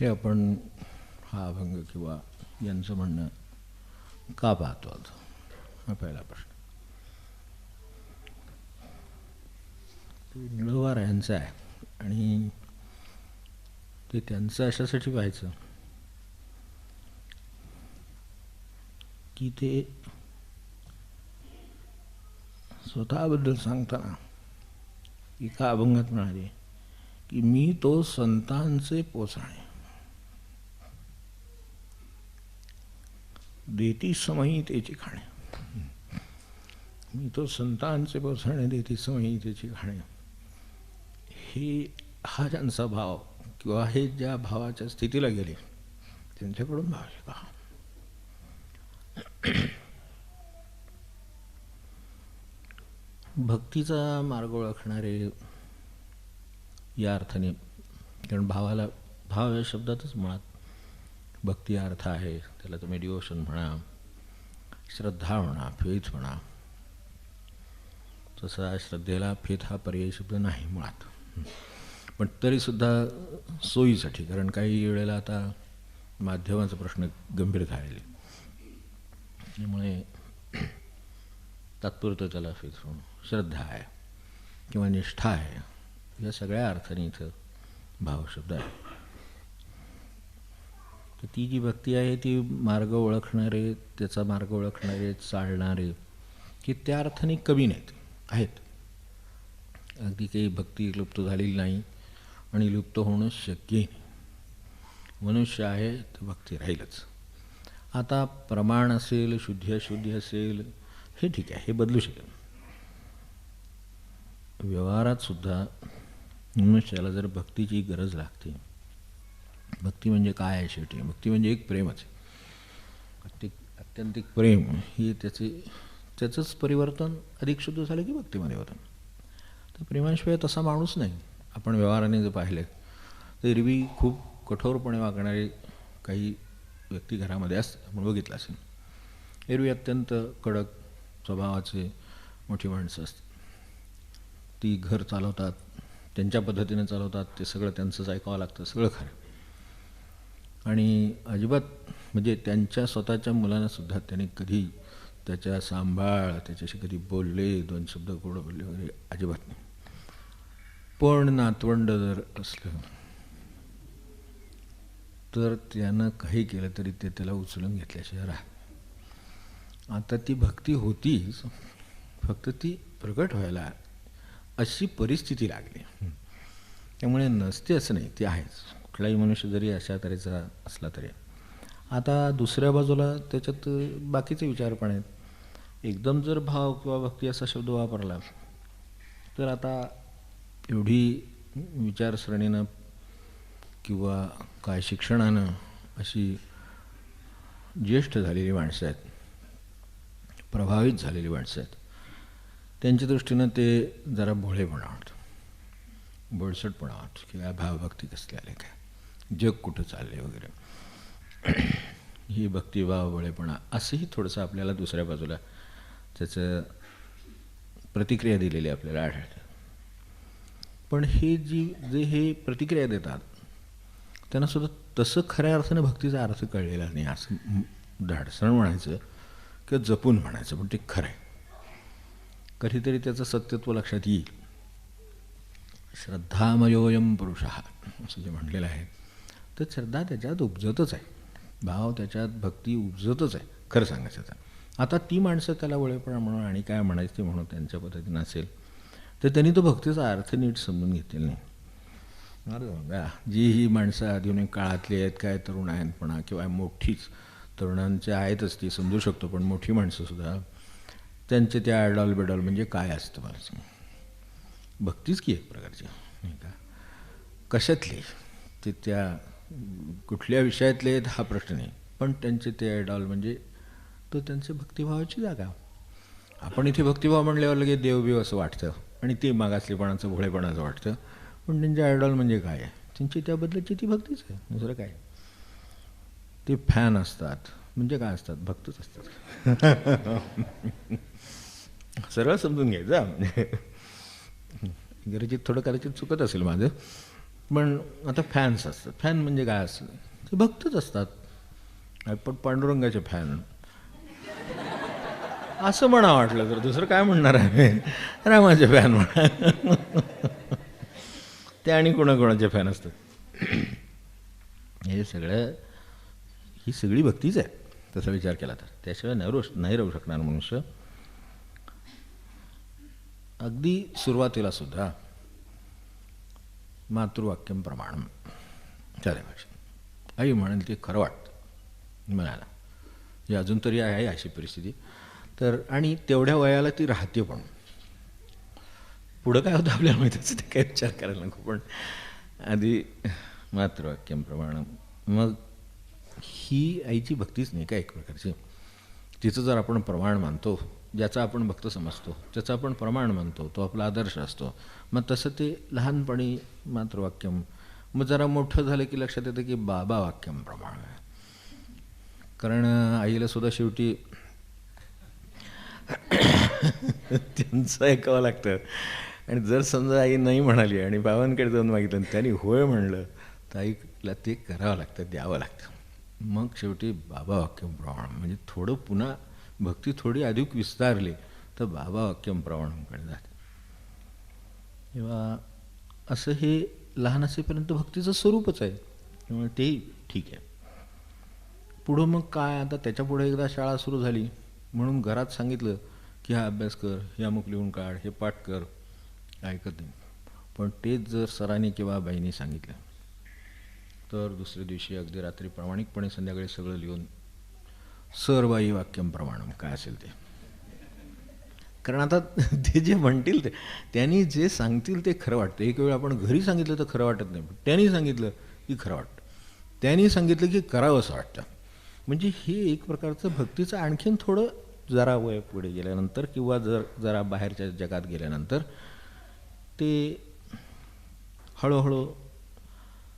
हे आपण हा अभंग किंवा यांचं म्हणणं का पाहतो आता, हा पहिला प्रश्न. ते निळोवार यांचं आहे आणि ते त्यांचं अशासाठी पाहायचं की ते स्वतःबद्दल सांगताना एका अभंगात म्हणाले की मी तो संतांचे पोचणे देती समयी त्याची खाणे. मी तो संतांचे पोचणे देती समयी त्याची खाणे. हा ज्यांचा भाव किंवा हे ज्या भावाच्या स्थितीला गेले त्यांच्याकडून भाव शिका. भक्तीचा मार्ग ओळखणारे या अर्थाने, कारण भाव या शब्दातच मुळात भक्ती अर्थ आहे. त्याला तुम्ही डिवोशन म्हणा, श्रद्धा म्हणा, फेथ म्हणा. तसा श्रद्धेला फेथ हा पर्यायी शब्द नाही मुळात, पण तरीसुद्धा सोयीसाठी, कारण काही वेळेला आता माध्यमाचा प्रश्न गंभीर झालेले, त्यामुळे तात्पुरतं त्याला फेथ म्हणून श्रद्धा आहे किंवा निष्ठा आहे, या सगळ्या अर्थाने इथं भाव शब्द आहे. तर ती जी भक्ती आहे ती मार्ग ओळखणारे, त्याचा मार्ग ओळखणारे, चालणारे, की त्या अर्थाने कमी नाहीत, आहेत. अगदी काही भक्ती लुप्त झालेली नाही आणि लुप्त होणं शक्यही नाही. मनुष्य आहे तर भक्ती राहीलच. आता प्रमाण असेल, शुद्धी अशुद्धी असेल, हे ठीक आहे, हे बदलू शकेल. व्यवहारात सुद्धा मनुष्याला जर भक्तीची गरज लागते, भक्ती म्हणजे काय आहे शेवटी? भक्ती म्हणजे एक प्रेमच आहे. अत्यंतिक प्रेम ही त्याचंच परिवर्तन अधिक शुद्ध झालं की भक्तीमध्ये होतं. तर प्रेमाशिवाय तसा माणूस नाही. आपण व्यवहाराने जर पाहिले तर एरवी खूप कठोरपणे वागणारे काही व्यक्ती घरामध्ये असतात, आपण बघितलं असेल. एरवी अत्यंत कडक स्वभावाचे मोठी माणसं असतात. ती घर चालवतात, त्यांच्या पद्धतीने चालवतात, ते सगळं त्यांचंच ऐकावं लागतं, सगळं खरं. आणि अजिबात म्हणजे त्यांच्या स्वतःच्या मुलांनासुद्धा त्यांनी कधी त्याच्या सांभाळ, त्याच्याशी कधी बोलले, दोन शब्द गोड बोलले वगैरे अजिबात नाही. पण नातवंड जर असलं तर त्यानं काही केलं तरी ते त्याला उचलून घेतल्याशिवाय राहत. आता ती भक्ती होतीच, फक्त ती प्रकट व्हायला अशी परिस्थिती लागली. त्यामुळे नसते असं नाही, ती आहेच. कुठलाही मनुष्य जरी अशा तऱ्हेचा असला तरी. आता दुसऱ्या बाजूला त्याच्यात बाकीचे विचार पण आहेत. एकदम जर भाव किंवा भक्ती असा शब्द वापरला तर आता एवढी विचारसरणीनं किंवा काय शिक्षणानं अशी ज्येष्ठ झालेली माणसं आहेत, प्रभावित झालेली माणसं आहेत, त्यांच्या दृष्टीनं ते जरा भोळेपणा वाटतं, बोळसटपणा वाटतो, किंवा भावभक्ती कसली आले, काय जग कुठं चालले वगैरे. ही भक्तिभाव भोळेपणा असंही थोडंसं आपल्याला दुसऱ्या बाजूला त्याचं प्रतिक्रिया दिलेली आपल्याला आढळते. पण हे जे हे प्रतिक्रिया देतात त्यांना सुद्धा तसं खऱ्या अर्थाने भक्तीचा अर्थ कळलेला नाही, असं धाडसण म्हणायचं किंवा जपून म्हणायचं, पण ते खरं आहे. कधीतरी त्याचं सत्यत्व लक्षात येईल. श्रद्धामयोयम पुरुषः असं जे म्हटलेलं आहे, तर श्रद्धा त्याच्यात उपजतच आहे, भाव त्याच्यात भक्ती उपजतच आहे खरं सांगायचं तर. आता ती माणसं त्याला वळेपणा म्हणून आणि काय म्हणायचं ते म्हणून त्यांच्या पद्धतीनं असेल तर त्यांनी तो भक्तीचा अर्थ नीट समजून घेतलेला नाही. जी ही माणसं आधुनिक काळातली आहेत, काय तरुण आहेत म्हणा किंवा मोठीच तरुणांच्या आहेतच, ती समजू शकतो, पण मोठी माणसंसुद्धा त्यांचे त्या आयडॉल बेडॉल म्हणजे काय असतं मला सांग. भक्तीच की एक प्रकारची नाही का, कशातली ते त्या कुठल्या विषयातले आहेत हा प्रश्न नाही, पण त्यांचे ते आयडॉल म्हणजे तो त्यांचे भक्तिभावाची जागा. आपण इथे भक्तिभाव म्हणल्यावर लगेच देवबीव असं वाटतं आणि ते मागासलेपणाचं भोळेपणाचं वाटतं, पण त्यांचे आयडॉल म्हणजे काय आहे, त्यांची त्याबद्दलची ती भक्तीच आहे, दुसरं काय. ते फॅन असतात म्हणजे काय असतात, भक्तच असतात. सरळ समजून घ्यायचं. इंग्रजीत थोडं कदाचित चुकत असेल माझं, पण आता फॅन्स असतात. फॅन म्हणजे काय असतं? ते भक्तच असतात. पण पांडुरंगाचे फॅन असं म्हणा वाटलं तर, दुसरं काय म्हणणार आहे? रामाचे फॅन म्हणा. ते आणि कोणाकोणाचे फॅन असतात. हे सगळं, ही सगळी भक्तीच आहे तसा विचार केला तर. त्याशिवाय नाही राहू शकणार मनुष्य. अगदी सुरुवातीला सुद्धा मातृवाक्यम प्रमाणम चालेल. आई म्हणेल ते खरं वाटतं म्हणाला. हे अजून तरी आहे अशी परिस्थिती. तर आणि तेवढ्या वयाला ती राहते पण. पुढं काय होतं आपल्याला माहिती असतं, ते काही विचार करायला नको. पण आधी मातृवाक्यम प्रमाणम. मग ही आईची भक्तीच नाही का एक प्रकारची. तिचं जर आपण प्रमाण मानतो, ज्याचा आपण भक्त समजतो त्याचा आपण प्रमाण मानतो, तो आपला आदर्श असतो. मग तसं ते लहानपणी मातृवाक्यम, मग जरा मोठं झालं की लक्षात येतं की बाबा वाक्यम प्रमाण आहे. कारण आईला सुद्धा शेवटी त्यांचं ऐकावं लागतं. आणि जर समजा आई नाही म्हणाली आणि बाबांकडे जाऊन मागितलं आणि त्यांनी होय म्हणलं तर आईला ते करावं लागतं, द्यावं लागतं. मग शेवटी बाबा वाक्यम प्रमाण म्हणजे थोडं पुन्हा भक्ती थोडी अधिक विस्तारली तर बाबा वाक्यम प्रमाणाकडे जाते. किंवा असं हे लहान असेपर्यंत भक्तीचं स्वरूपच आहे, त्यामुळे तेही ठीक आहे. पुढं मग काय, आता त्याच्यापुढे एकदा शाळा सुरू झाली म्हणून घरात सांगितलं की हा अभ्यास कर, हे अमुक लिहून काढ, हे पाठ कर, ऐकत नाही. पण तेच जर सरांनी किंवा बाईंनी सांगितलं तर दुसऱ्या दिवशी अगदी रात्री प्रामाणिकपणे संध्याकाळी सगळं लिहून सरबाई वाक्यम प्रमाणम काय असेल ते. कारण आता ते जे म्हणतील ते, त्यांनी जे सांगतील ते खरं वाटतं. एक वेळ आपण घरी सांगितलं तर खरं वाटत नाही, पण त्यांनी सांगितलं की खरं वाटतं. त्यांनी सांगितलं की करावं असं वाटतं. म्हणजे हे एक प्रकारचं भक्तीचं आणखीन थोडं जरा वय पुढे गेल्यानंतर किंवा जरा बाहेरच्या जगात गेल्यानंतर ते हळूहळू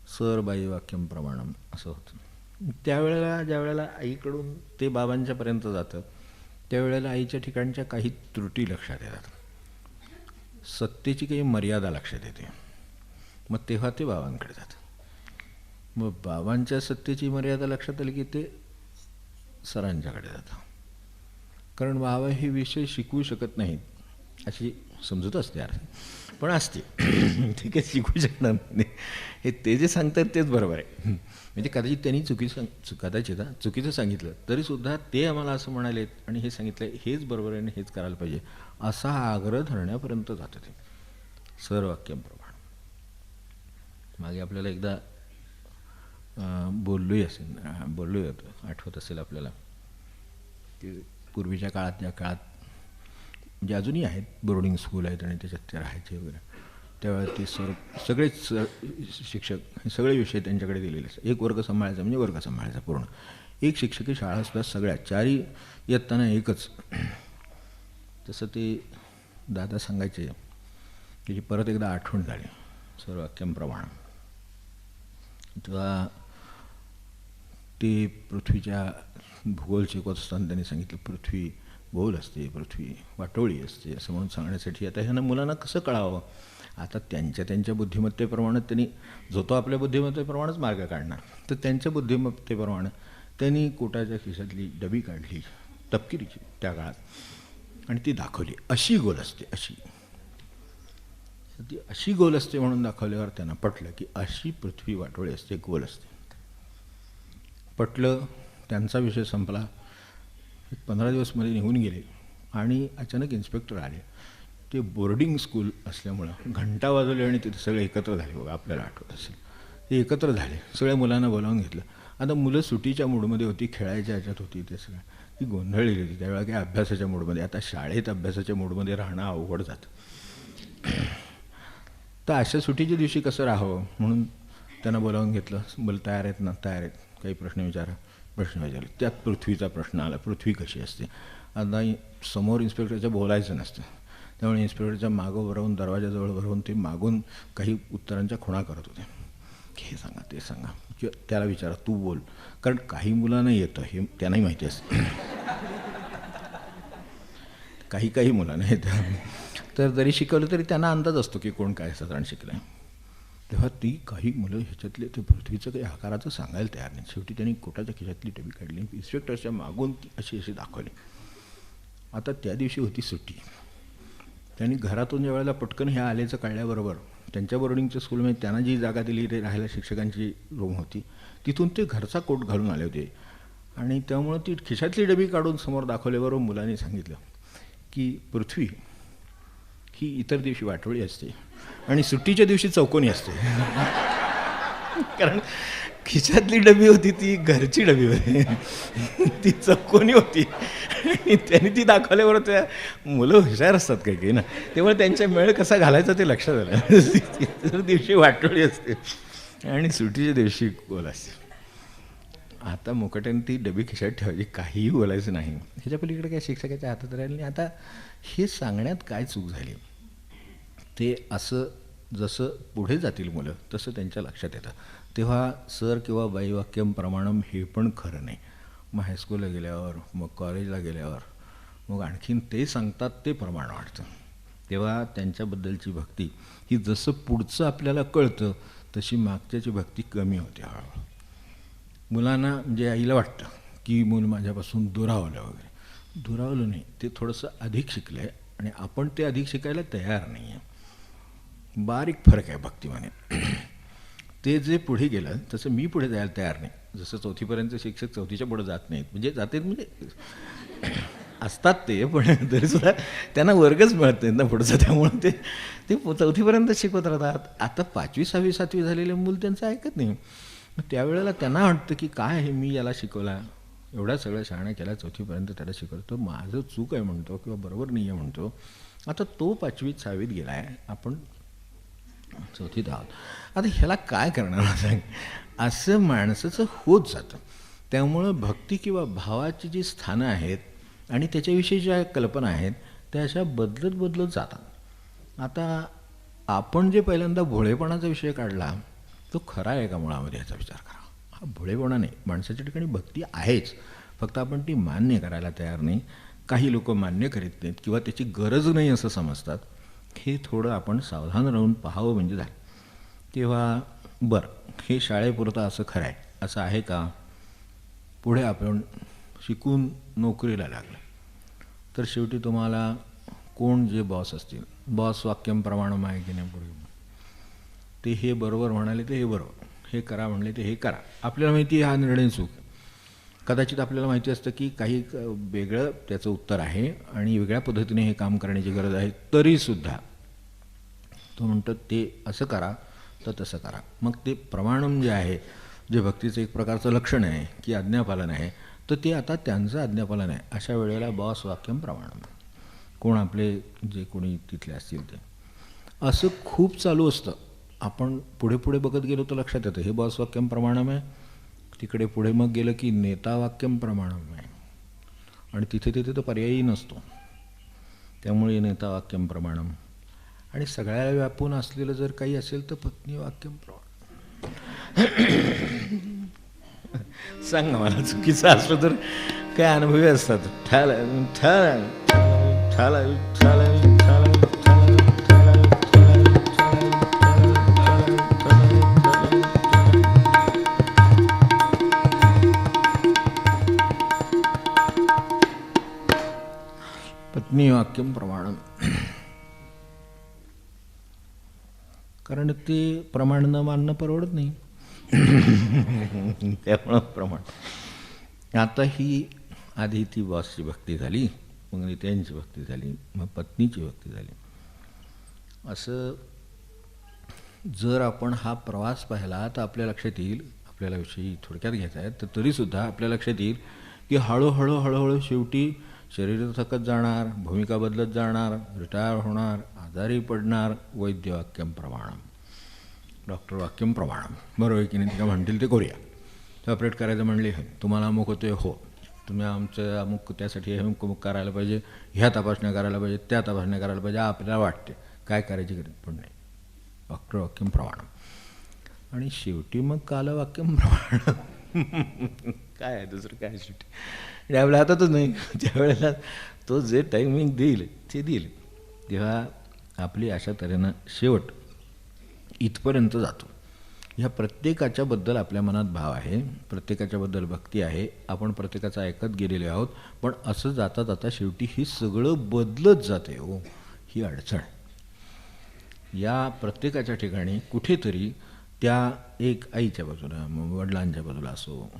सरबाई वाक्यम प्रमाणम असं होतं. त्यावेळेला ज्यावेळेला आईकडून ते बाबांच्यापर्यंत जातं त्यावेळेला आईच्या ठिकाणच्या काही त्रुटी लक्षात येतात, सत्तेची काही मर्यादा लक्षात येते. मग तेव्हा ते बाबांकडे जातं. मग बाबांच्या सत्तेची मर्यादा लक्षात आली की ते सरांच्याकडे जातं. कारण बाबा हे विषय शिकवू शकत नाहीत अशी समजूत असते यार, पण असते. ठीक आहे, शिकू शकणार नाही हे ते जे सांगतात तेच बरोबर आहे. म्हणजे कदाचित त्यांनी चुकीचं सांगितलं तरीसुद्धा ते आम्हाला असं म्हणाले आणि हे सांगितलं हेच बरोबर आहे आणि हेच करायला पाहिजे असा आग्रह धरण्यापर्यंत जातं ते सरवाक्याप्रमाणे. मागे आपल्याला एकदा बोललोही होतं, आठवत असेल आपल्याला की पूर्वीच्या काळात, ज्या काळात म्हणजे अजूनही आहेत बोर्डिंग स्कूल आहेत आणि त्याच्यात ते राहायचे वगैरे, त्यावेळेला ते सगळेच शिक्षक हे सगळे विषय त्यांच्याकडे दिलेले असतात. एक वर्ग सांभाळायचा म्हणजे वर्ग सांभाळायचा पूर्ण. एक शिक्षकी शाळा सुद्धा सगळ्या चारही इयत्ताना एकच. तसं ते दादा सांगायचे की परत एकदा आठवण झाली सर्ववाक्यांप्रमाणे. तेव्हा ते पृथ्वीच्या भूगोल शिकवत असताना त्यांनी सांगितलं पृथ्वी गोल असते, पृथ्वी वाटोळी असते असं म्हणून सांगण्यासाठी आता ह्यांना मुलांना कसं कळावं. आता त्यांच्या बुद्धिमत्तेप्रमाणे त्यांनी जो तो आपल्या बुद्धिमत्तेप्रमाणेच मार्ग काढणार. तर त्यांच्या बुद्धिमत्तेप्रमाणे त्यांनी कोटाच्या खिशातली डबी काढली तपकिरीची त्या काळात आणि ती दाखवली. अशी गोल असते, ती अशी गोल असते म्हणून दाखवल्यावर त्यांना पटलं की अशी पृथ्वी वाटोळी असते, गोल असते. पटलं, त्यांचा विषय संपला. 15 दिवसमध्ये निघून गेले आणि अचानक इन्स्पेक्टर आले. ते बोर्डिंग स्कूल असल्यामुळं घंटा वाजवले आणि तिथे सगळे एकत्र झाले. बघा आपल्याला आठवत असेल, ते एकत्र झाले. सगळ्या मुलांना बोलावून घेतलं. आता मुलं सुटीच्या मूडमध्ये होती, खेळायच्या ह्याच्यात होती, ते सगळं ती गोंधळलेली होती. त्यावेळेला काही अभ्यासाच्या मूडमध्ये, आता शाळेत अभ्यासाच्या मूडमध्ये राहणं अवघड जातं. तर अशा सुटीच्या दिवशी कसं राहावं म्हणून त्यांना बोलावून घेतलं. बोल तयार आहेत ना? तयार आहेत. काही प्रश्न विचारले. त्यात पृथ्वीचा प्रश्न आला, पृथ्वी कशी असते. आता समोर इन्स्पेक्टरच्या बोलायचं नसतं, त्यामुळे इन्स्पेक्टरच्या मागं भरवून, दरवाजाजवळ भरवून ते मागून काही उत्तरांच्या खुणा करत होते. हे सांगा, ते सांगा, किंवा त्याला विचारा, तू बोल. कारण काही मुलांना येतं, हे त्यांनाही माहिती असतं. काही मुलांना येतं. तर जरी शिकवलं तरी त्यांना अंदाज असतो की कोण काय साधारण शिकलं आहे. तेव्हा ती काही मुलं ह्याच्यातले ते पृथ्वीचं काही आकाराचं सांगायला तयार नाही. शेवटी त्यांनी कोटाच्या खिशातली डबी काढली, इन्स्पेक्टरच्या मागून ती अशी अशी दाखवली. आता त्या दिवशी होती सुट्टी. त्यांनी घरातून ज्या वेळेला पटकन ह्या आल्याचं कळल्याबरोबर त्यांच्या बोर्डिंगच्या स्कूलमध्ये त्यांना जी जागा दिली ते राहायला शिक्षकांची रूम होती, तिथून ते घरचा कोट घालून आले होते. आणि त्यामुळं ती खिशातली डबी काढून समोर दाखवल्याबरोबर मुलांनी सांगितलं की पृथ्वी ही इतर दिवशी वाटोळी असते आणि सुट्टीच्या दिवशी चौकोनी असते. कारण खिशातली डबी होती ती घरची डबी होती, ती चौकोनी होती. आणि त्यांनी ती दाखवल्याबरोबर त्या मुलं हुशार असतात काही काही ना, तेव्हा त्यांच्या मेळ कसा घालायचा ते लक्षात आलं. इतर दिवशी वाटोळी असते आणि सुट्टीच्या दिवशी गोल असते. आता मुकाट्याने ती डबी खिशात ठेवायची, काहीही बोलायचं नाही. ह्याच्या पलीकडे काय शिक्षकाच्या हातात राहिलं नाही. आता हे सांगण्यात काय चूक झाली, ते असं जसं पुढे जातील मुलं तसं त्यांच्या लक्षात येतं. तेव्हा सर किंवा बाई वाक्यम प्रमाणम हे पण खरं नाही. मग हायस्कूलला गेल्यावर, मग कॉलेजला गेल्यावर, मग आणखीन ते सांगतात ते प्रमाण वाटतं. तेव्हा त्यांच्याबद्दलची भक्ती ही जसं पुढचं आपल्याला कळतं तशी मागच्याची भक्ती कमी होते हळूहळू. मुलांना म्हणजे आईला वाटतं की मूल माझ्यापासून दुरावलं वगैरे. दुरावलं नाही, ते थोडंसं अधिक शिकलं आहे आणि आपण ते अधिक शिकायला तयार नाही आहे. बारीक फरक आहे भक्तीमध्ये. ते जे पुढे गेलं तसं मी पुढे जायला तयार नाही. जसं चौथीपर्यंत शिक्षक चौथीच्या पुढे जात नाहीत, म्हणजे जाते म्हणजे असतात ते, पण तरीसुद्धा त्यांना वर्गच मिळत नाहीत ना पुढचं, त्यामुळं ते चौथीपर्यंत शिकवत राहतात. आता 5वी 6वी 7वी झालेले मूल त्यांचं ऐकत नाही. मग त्यावेळेला त्यांना वाटतं की काय आहे, मी याला शिकवला, एवढा सगळं शहाणा केला, चौथीपर्यंत त्याला शिकवतो, माझं चूक आहे म्हणतो किंवा बरोबर नाही आहे म्हणतो. आता तो 5वीत 6वीत गेला आहे, आपण चौथीत आहोत. आता ह्याला काय करणार सांग, असं माणसाचं होत जातं. त्यामुळं भक्ती किंवा भावाची जी स्थानं आहेत आणि त्याच्याविषयी ज्या कल्पना आहेत त्या अशा बदलत बदलत जातात. आता आपण जे पहिल्यांदा भोळेपणाचा विषय काढला तो खरा आहे का मुळामध्ये याचा विचार करा. हा भोळेपणा नाही, माणसाच्या ठिकाणी भक्ती आहेच, फक्त आपण ती मान्य करायला तयार नाही. काही लोक मान्य करीत नाहीत किंवा त्याची गरज नाही असं समजतात. हे थोडं आपण सावधान राहून पाहावं म्हणजे झालं. तेव्हा बरं, हे शाळेपुरतं असं खरं आहे, असं आहे का? पुढे आपण शिकून नोकरीला लागलं तर शेवटी तुम्हाला कोण जे बॉस असतील, बॉस वाक्यम प्रमाणम आहे की नाही, पुढे ते हे बरोबर म्हणाले ते हे बरोबर, हे करा म्हणले ते हे करा. आपल्याला माहिती आहे हा निर्णय चूक. कदाचित आपल्याला माहिती असतं की काही वेगळं त्याचं उत्तर आहे आणि वेगळ्या पद्धतीने हे काम करण्याची गरज आहे, तरीसुद्धा तो म्हणतो ते असं करा तर तसं करा. मग ते प्रमाणम जे आहे, जे भक्तीचं एक प्रकारचं लक्षण आहे की आज्ञापालन आहे, तर ते आता त्यांचं आज्ञापालन आहे. अशा वेळेला बॉस वाक्यम प्रमाणम, कोण आपले जे कोणी तिथले असतील ते, असं खूप चालू असतं. आपण पुढे पुढे बघत गेलो तर लक्षात येतं हे बॉस वाक्यम प्रमाणम आहे. तिकडे पुढे मग गेलं की नेता वाक्यम प्रमाणम आहे आणि तिथे तिथे तर पर्यायही नसतो, त्यामुळे नेता वाक्यम प्रमाणम. आणि सगळ्याला व्यापून असलेलं जर काही असेल तर पत्नी वाक्यम प्रमाणम. सांग ना मला, चुकीचं असलं तर काय अनुभवी असतात. ठाला ठाला ठाला ठाला पत्नी वाक्यम प्रमाणम. कारण ते प्रमाण न मानणं परवडत नाही. त्यामुळं प्रमाण. आता ही आधी ती बॉसची भक्ती झाली, मग नेत्यांची भक्ती झाली, मग पत्नीची भक्ती झाली. असं जर आपण हा प्रवास पाहिला तर आपल्या लक्षात येईल, आपल्याला विषयी थोडक्यात घ्यायचा आहे तर तरीसुद्धा आपल्या लक्षात येईल की हळूहळू हळूहळू शेवटी शरीर थकत जाणार, भूमिका बदलत जाणार, रिटायर होणार, आजारी पडणार. वैद्य वाक्यम प्रमाणम, डॉक्टर वाक्यम प्रमाणम, बरोबर आहे की नाही? तिला म्हणतील ते करूया. ते ऑपरेट करायचं म्हणले, तुम्हाला अमुक होते, हो तुम्ही आमचं अमुक त्यासाठी हे अमुक करायला पाहिजे, ह्या तपासण्या करायला पाहिजे, त्या तपासण्या करायला पाहिजे, आपल्याला वाटते, काय करायची गरज पण नाही. डॉक्टर वाक्यम प्रमाणम. आणि शेवटी मग कालवाक्यम प्रमाणम. काय आहे दुसरं काय शेवटी? आपल्या हातातच नाही. त्यावेळेला तो जे टायमिंग देईल ते देईल. तेव्हा आपली अशा तऱ्हेनं शेवट इथपर्यंत जातो. ह्या प्रत्येकाच्याबद्दल आपल्या मनात भाव आहे, प्रत्येकाच्याबद्दल भक्ती आहे, आपण प्रत्येकाचं ऐकत गेलेले आहोत. पण असं जाता जाता शेवटी हे सगळं बदलत जाते हो, ही अडचण. या प्रत्येकाच्या ठिकाणी कुठेतरी त्या एक आईच्या बाजूला, वडिलांच्या बाजूला असो,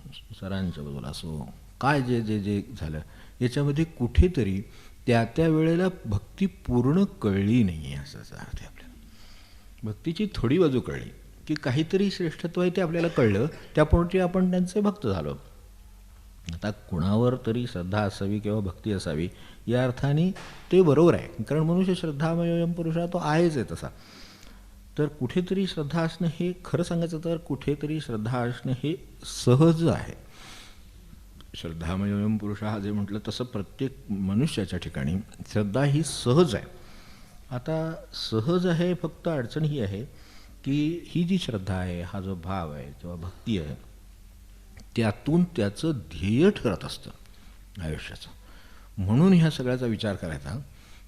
सरांच्या बाजूला असो, काय जे जे जे झालं याच्यामध्ये कुठेतरी त्या त्या वेळेला भक्ती पूर्ण कळली नाही आहे असं अर्थ. आपल्याला भक्तीची थोडी बाजू कळली की काहीतरी श्रेष्ठत्व आहे ते आपल्याला कळलं, त्यापुढे आपण त्यांचे भक्त झालो. आता कुणावर तरी श्रद्धा असावी किंवा भक्ती असावी या अर्थाने ते बरोबर आहे, कारण मनुष्य श्रद्धामयोऽयं पुरुषः तो आहेच आहे तसा. तर कुठेतरी श्रद्धा असणं हे खरं सांगायचं तर कुठेतरी श्रद्धा असणं हे सहज आहे. श्रद्धामयोऽयं पुरुषः जे म्हटलं तसं प्रत्येक मनुष्याच्या ठिकाणी श्रद्धा ही सहज आहे. आता सहज आहे, फक्त अडचण ही आहे की ही जी श्रद्धा आहे, हा जो भाव आहे किंवा भक्ती आहे, त्यातून त्याचं ध्येय ठरत असतं आयुष्याचं. म्हणून ह्या सगळ्याचा विचार करायचा.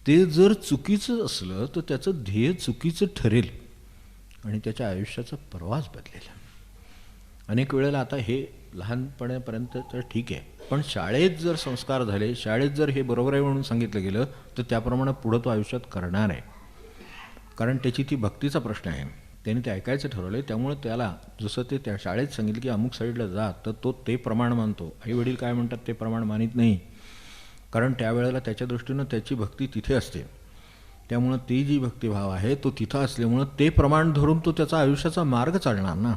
ते जर चुकीचं असलं तर त्याचं ध्येय चुकीचं ठरेल आणि त्याच्या आयुष्याचा प्रवास बदलेल. अनेक वेळेला आता हे लहानपणापर्यंत तर ठीक आहे, पण शाळेत जर संस्कार झाले, शाळेत जर हे बरोबर आहे म्हणून सांगितलं गेलं तर त्याप्रमाणे पुढं तो आयुष्यात करणार आहे. कारण त्याची ती भक्तीचा प्रश्न आहे, त्याने ते ऐकायचं ठरवलं आहे. त्यामुळे त्याला जसं ते त्या शाळेत सांगितलं की अमुक साईडला जा, तर तो ते प्रमाण मानतो. आईवडील काय म्हणतात ते प्रमाण मानित नाही, कारण त्यावेळेला त्याच्या दृष्टीनं त्याची भक्ती तिथे असते. त्यामुळं ती जी भक्तिभाव आहे तो तिथं असल्यामुळं ते प्रमाण धरून तो त्याचा आयुष्याचा मार्ग चालणार ना.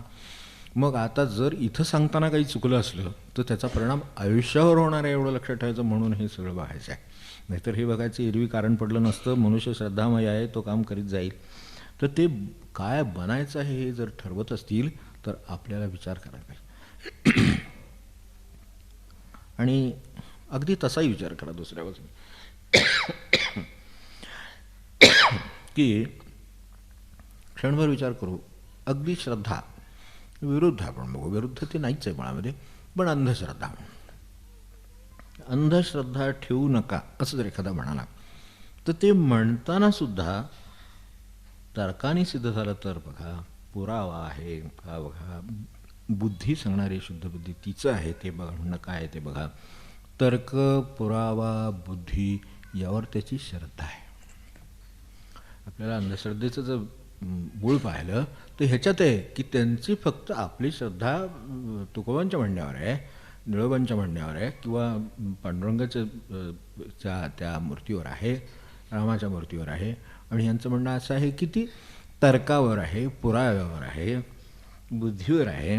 मग आता जर इथं सांगताना काही चुकलं असलं तर त्याचा परिणाम आयुष्यावर होणार आहे, एवढं लक्षात ठेवायचं. म्हणून हे सगळं बघायचं आहे. नाहीतर हे बघायचं एरवी कारण पडलं नसतं. मनुष्य श्रद्धामय आहे, तो काम करीत जाईल. तर ते काय बनायचं आहे हे जर ठरवत असतील तर आपल्याला विचार करायला पाहिजे. आणि अगदी तसाही विचार करा दुसऱ्या बाजूने की क्षणभर विचार करू. अगदी श्रद्धा विरुद्ध आपण बघू, विरुद्ध ते नाहीच आहे मुळामध्ये, पण अंधश्रद्धा. अंधश्रद्धा ठेवू नका असं जर एखादा म्हणाला तर ते म्हणताना सुद्धा तर्काने सिद्ध झालं तर बघा, पुरावा आहे का बघा, बुद्धी सांगणारी शुद्ध बुद्धी तिचं आहे ते बघा, म्हणणं काय आहे ते बघा. तर्क, पुरावा, बुद्धी यावर त्याची श्रद्धा आहे. आपल्याला अंधश्रद्धेचं जर मूळ पाहिलं तर ह्याच्यात आहे की त्यांची फक्त आपली श्रद्धा तुकोबांच्या म्हणण्यावर आहे, निळोबांच्या म्हणण्यावर आहे, किंवा पांडुरंगाच्या त्या मूर्तीवर आहे, रामाच्या मूर्तीवर आहे. आणि यांचं म्हणणं असं आहे की ती तर्कावर आहे, पुराव्यावर आहे, बुद्धीवर आहे.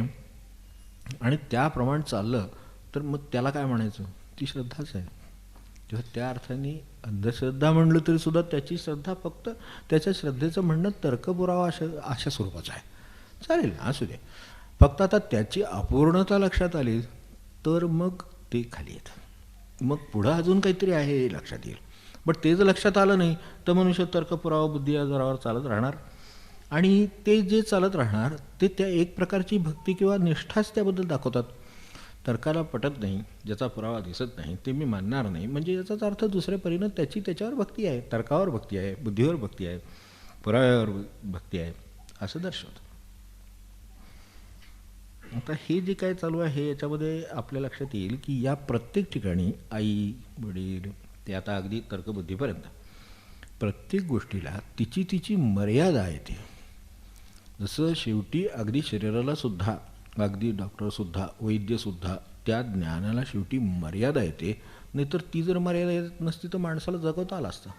आणि त्याप्रमाणे चाललं तर मग त्याला काय म्हणायचं, ती श्रद्धाच आहे. तेव्हा त्या अर्थाने अंधश्रद्धा म्हणलं तरी सुद्धा त्याची श्रद्धा फक्त त्याच्या श्रद्धेचं म्हणणं तर्कपुरावा अशा स्वरूपाचं आहे. चालेल, असू दे. फक्त आता त्याची अपूर्णता लक्षात आली तर मग ते खाली येतं. मग पुढं अजून काहीतरी आहे हे लक्षात येईल. पण ते जर लक्षात आलं नाही तर मनुष्य तर्कपुरावा बुद्धी या जोरावर चालत राहणार. आणि ते जे चालत राहणार ते त्या एक प्रकारची भक्ती किंवा निष्ठाच त्याबद्दल दाखवतात. तर्काला पटत नाही, ज्याचा पुरावा दिसत नाही ते मी मानणार नाही, म्हणजे याचाच अर्थ दुसऱ्या परीनं त्याची त्याच्यावर भक्ती आहे, तर्कावर भक्ती आहे, बुद्धीवर भक्ती आहे, पुराव्यावर भक्ती आहे असं दर्शवतं. आता हे जे काय चालू आहे याच्यामध्ये आपल्या लक्षात येईल की या प्रत्येक ठिकाणी आई वडील ते आता अगदी तर्कबुद्धीपर्यंत प्रत्येक गोष्टीला तिची तिची मर्यादा येते. जसं शेवटी अगदी शरीराला सुद्धा, अगदी डॉक्टरसुद्धा, वैद्यसुद्धा त्या ज्ञानाला शेवटी मर्यादा येते. नाहीतर ती जर मर्यादा येत नसती तर माणसाला जगवता आला असता,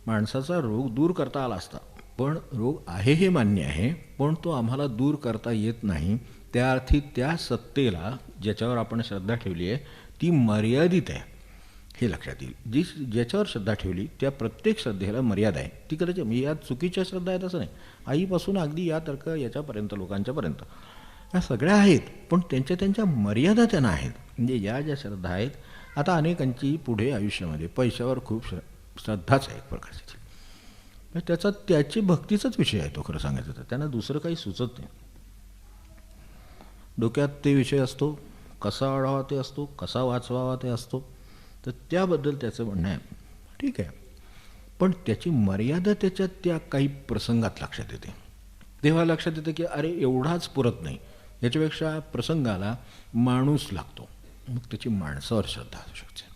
माणसाचा रोग दूर करता आला असता. पण रोग आहे हे मान्य आहे, पण तो आम्हाला दूर करता येत नाही. त्या अर्थी त्या सत्तेला ज्याच्यावर आपण श्रद्धा ठेवली आहे ती मर्यादित आहे हे लक्षात येईल. ज्याच्यावर श्रद्धा ठेवली त्या प्रत्येक श्रद्धेला मर्यादा आहे. ती करायची म्हणजे या चुकीच्या श्रद्धा आहेत असं नाही. आईपासून अगदी या तर्क याच्यापर्यंत लोकांच्यापर्यंत या सगळ्या आहेत, पण त्यांच्या त्यांच्या मर्यादा त्यांना आहेत. म्हणजे या ज्या श्रद्धा आहेत, आता अनेकांची पुढे आयुष्यामध्ये पैशावर खूप श्रद्धाच आहे एक प्रकारची. त्याचा त्याची भक्तीचाच विषय आहे तो, खरं सांगायचं तर त्यांना दुसरं काही सुचत नाही. डोक्यात ते विषय असतो, कसा अडावा ते असतो, कसा वाचवावा ते असतो. तर त्याबद्दल त्याचं म्हणणं आहे ठीक आहे. पण त्याची मर्यादा त्याच्यात त्या काही प्रसंगात लक्षात येते. तेव्हा लक्षात येतं की अरे एवढाच पुरत नाही, याच्यापेक्षा प्रसंगाला माणूस लागतो, मग त्याची माणसावर श्रद्धा असू शकते.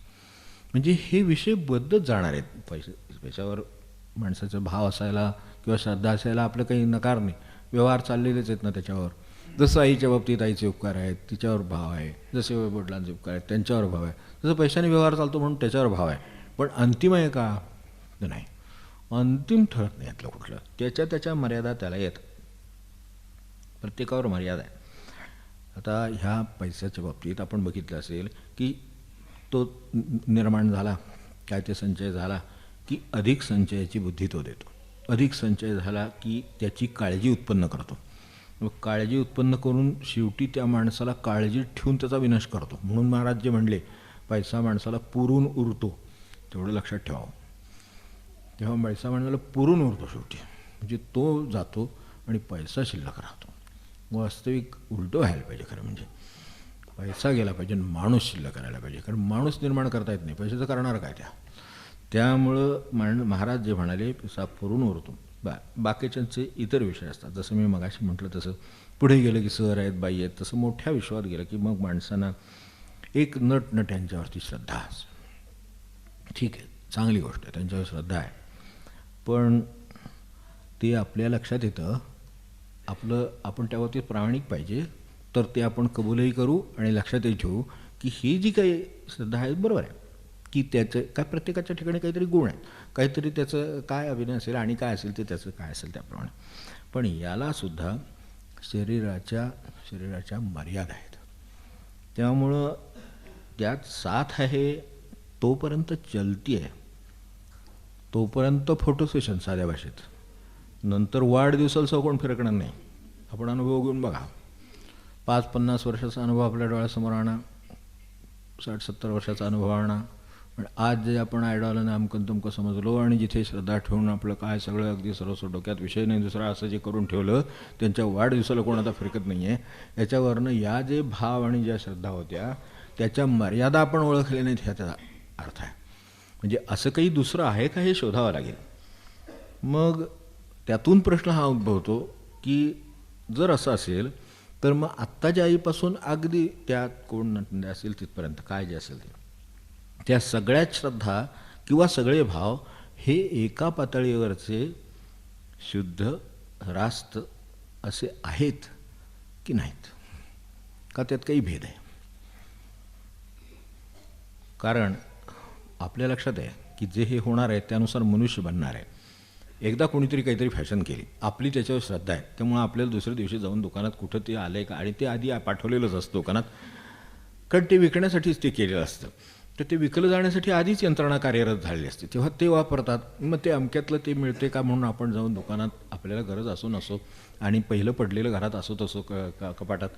म्हणजे हे विषय बदलत जाणार आहेत. पैशावर माणसाचा भाव असायला किंवा श्रद्धा असायला आपलं काही नकार नाही. व्यवहार चाललेलेच आहेत ना त्याच्यावर. जसं आईच्या बाबतीत आईचे उपकार आहेत तिच्यावर भाव आहे, जसे वडिलांचे उपकार आहेत त्यांच्यावर भाव आहे, जसं पैशाने व्यवहार चालतो म्हणून त्याच्यावर भाव आहे. पण अंतिम आहे का? नाही, अंतिम ठरत नाही यातलं कुठलं. त्याच्या मर्यादा त्याला येतात. प्रत्येकावर मर्यादा आहे. आता ह्या पैशाच्या बाबतीत आपण बघितलं असेल की तो निर्माण झाला, काय ते संचय झाला की अधिक संचयाची बुद्धी तो देतो. अधिक संचय झाला की त्याची काळजी उत्पन्न करतो. मग काळजी उत्पन्न करून शेवटी त्या माणसाला काळजी ठेवून त्याचा विनाश करतो. म्हणून महाराज जे म्हणले पैसा माणसाला पुरून उरतो, तेवढं लक्षात ठेवावं. तेव्हा पैसा माणसाला पुरून उरतो शेवटी, म्हणजे तो जातो आणि पैसा शिल्लक राहतो. वास्तविक उलटं व्हायला पाहिजे. खरं म्हणजे पैसा गेला पाहिजे, माणूस शिल्लक करायला पाहिजे. कारण माणूस निर्माण करता येत नाही, पैशाचं करणार काय त्यामुळं महाराज जे म्हणाले पैसा पुरून उरतो. बाकीच्यांचे इतर विषय असतात. जसं मी मगाशी म्हटलं तसं पुढे गेलं की सर आहेत, बाई आहेत, तसं मोठ्या विश्वात गेलं की मग माणसांना एक नटनट्यांच्यावरती श्रद्धा असते. ठीक आहे, चांगली गोष्ट आहे, त्यांच्यावर श्रद्धा आहे. पण ते आपल्या लक्षात येतं आपण त्या बाबतीत प्रामाणिक पाहिजे, तर ते आपण कबूलही करू आणि लक्षातही ठेवू की ही जी काही श्रद्धा आहे बरोबर आहे की त्याचं काय प्रत्येकाच्या ठिकाणी काहीतरी गुण आहेत, काहीतरी त्याचं काय अभिनय असेल आणि काय असेल ते त्याचं काय असेल त्याप्रमाणे. पण यालासुद्धा शरीराच्या मर्यादा आहेत. त्यामुळं त्यात साथ आहे तोपर्यंत चलती आहे, तोपर्यंत फोटो सेशन साध्या भाषेत. नंतर वाढदिवसाला कोण फिरकणार नाही. आपण अनुभव घेऊन बघा. 5-50 वर्षाचा अनुभव आपल्या डोळ्यासमोर आणा, 60-70 वर्षाचा अनुभव आणा. पण आज जे आपण आयडॉलनं अमकं तुमकं समजलो आणि जिथे श्रद्धा ठेवून आपलं काय सगळं अगदी सर्वस्व डोक्यात विषय नाही दुसरा असं जे करून ठेवलं, त्यांच्या वाढदिवसाला कोण आता फिरकत नाही आहे. याच्यावरनं या जे भाव आणि ज्या श्रद्धा होत्या त्याच्या मर्यादा आपण ओळखल्या नाहीत ह्याचा अर्थ आहे. म्हणजे असं काही दुसरं आहे का हे शोधावं लागेल. मग त्यातून प्रश्न हा उद्भवतो की जर असं असेल तर मग आत्ताच्या आईपासून अगदी त्यात कोण नटणे असेल तिथपर्यंत काय जे असेल ते त्या सगळ्याच श्रद्धा किंवा सगळे भाव हे एका पातळीवरचे शुद्ध रास्त असे आहेत की नाहीत, का त्यात काही भेद आहे. कारण आपल्या लक्षात आहे की जे हे होणार आहे त्यानुसार मनुष्य बनणार आहे. एकदा कोणीतरी काहीतरी फॅशन केली, आपली त्याच्यावर श्रद्धा आहे, त्यामुळे आपल्याला दुसऱ्या दिवशी जाऊन दुकानात कुठं ते आलं आहे का, आणि ते आधी पाठवलेलंच असतं दुकानात, कारण ते विकण्यासाठीच ते केलेलं असतं. तर ते विकलं जाण्यासाठी आधीच यंत्रणा कार्यरत झालेली असते, तेव्हा ते वापरतात. मग ते अमक्यातलं ते मिळते का म्हणून आपण जाऊन दुकानात आपल्याला गरज असो नसो आणि पहिलं पडलेलं घरात असो तसो कपाटात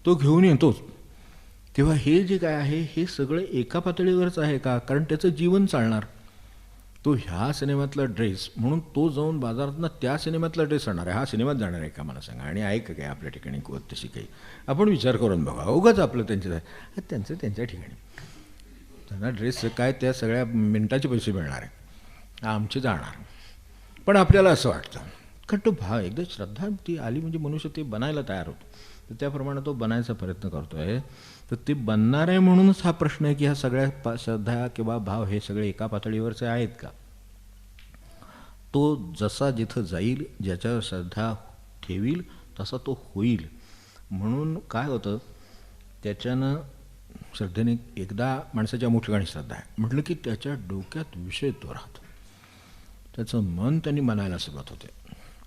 तो घेऊन येतोच. तेव्हा हे जे काय आहे हे सगळं एका पातळीवरच आहे का, कारण त्याचं जीवन चालणार. तो ह्या सिनेमातला ड्रेस म्हणून तो जाऊन बाजारातनं त्या सिनेमातला ड्रेस आणणार आहे, हा सिनेमात जाणार आहे का मला सांगा. आणि आहे का काय आपल्या ठिकाणी तशी काही आपण विचार करून बघा. उगाच आपलं त्यांचं त्यांच्या ठिकाणी त्यांना ड्रेसचं काय त्या सगळ्या मिनटाचे पैसे मिळणार आहे, आमचे जाणार. पण आपल्याला असं वाटतं कारण तो भाव एकदा श्रद्धा ती आली म्हणजे मनुष्य ते बनायला तयार होतो. तर त्याप्रमाणे तो बनायचा प्रयत्न करतो आहे. तर ते बनणार आहे म्हणूनच हा प्रश्न आहे की ह्या सगळ्या श्रद्धा किंवा भाव हे सगळे एका पातळीवरचे आहेत का. तो जसा जिथं जाईल ज्याच्यावर श्रद्धा ठेवील तसा तो होईल. म्हणून काय होतं त्याच्यानं श्रद्धेने एकदा माणसाच्या अमुक ठिकाणी श्रद्धा आहे म्हटलं की त्याच्या डोक्यात विषय तो राहतो, त्याचं मन त्यांनी बनायला सुरुवात होते.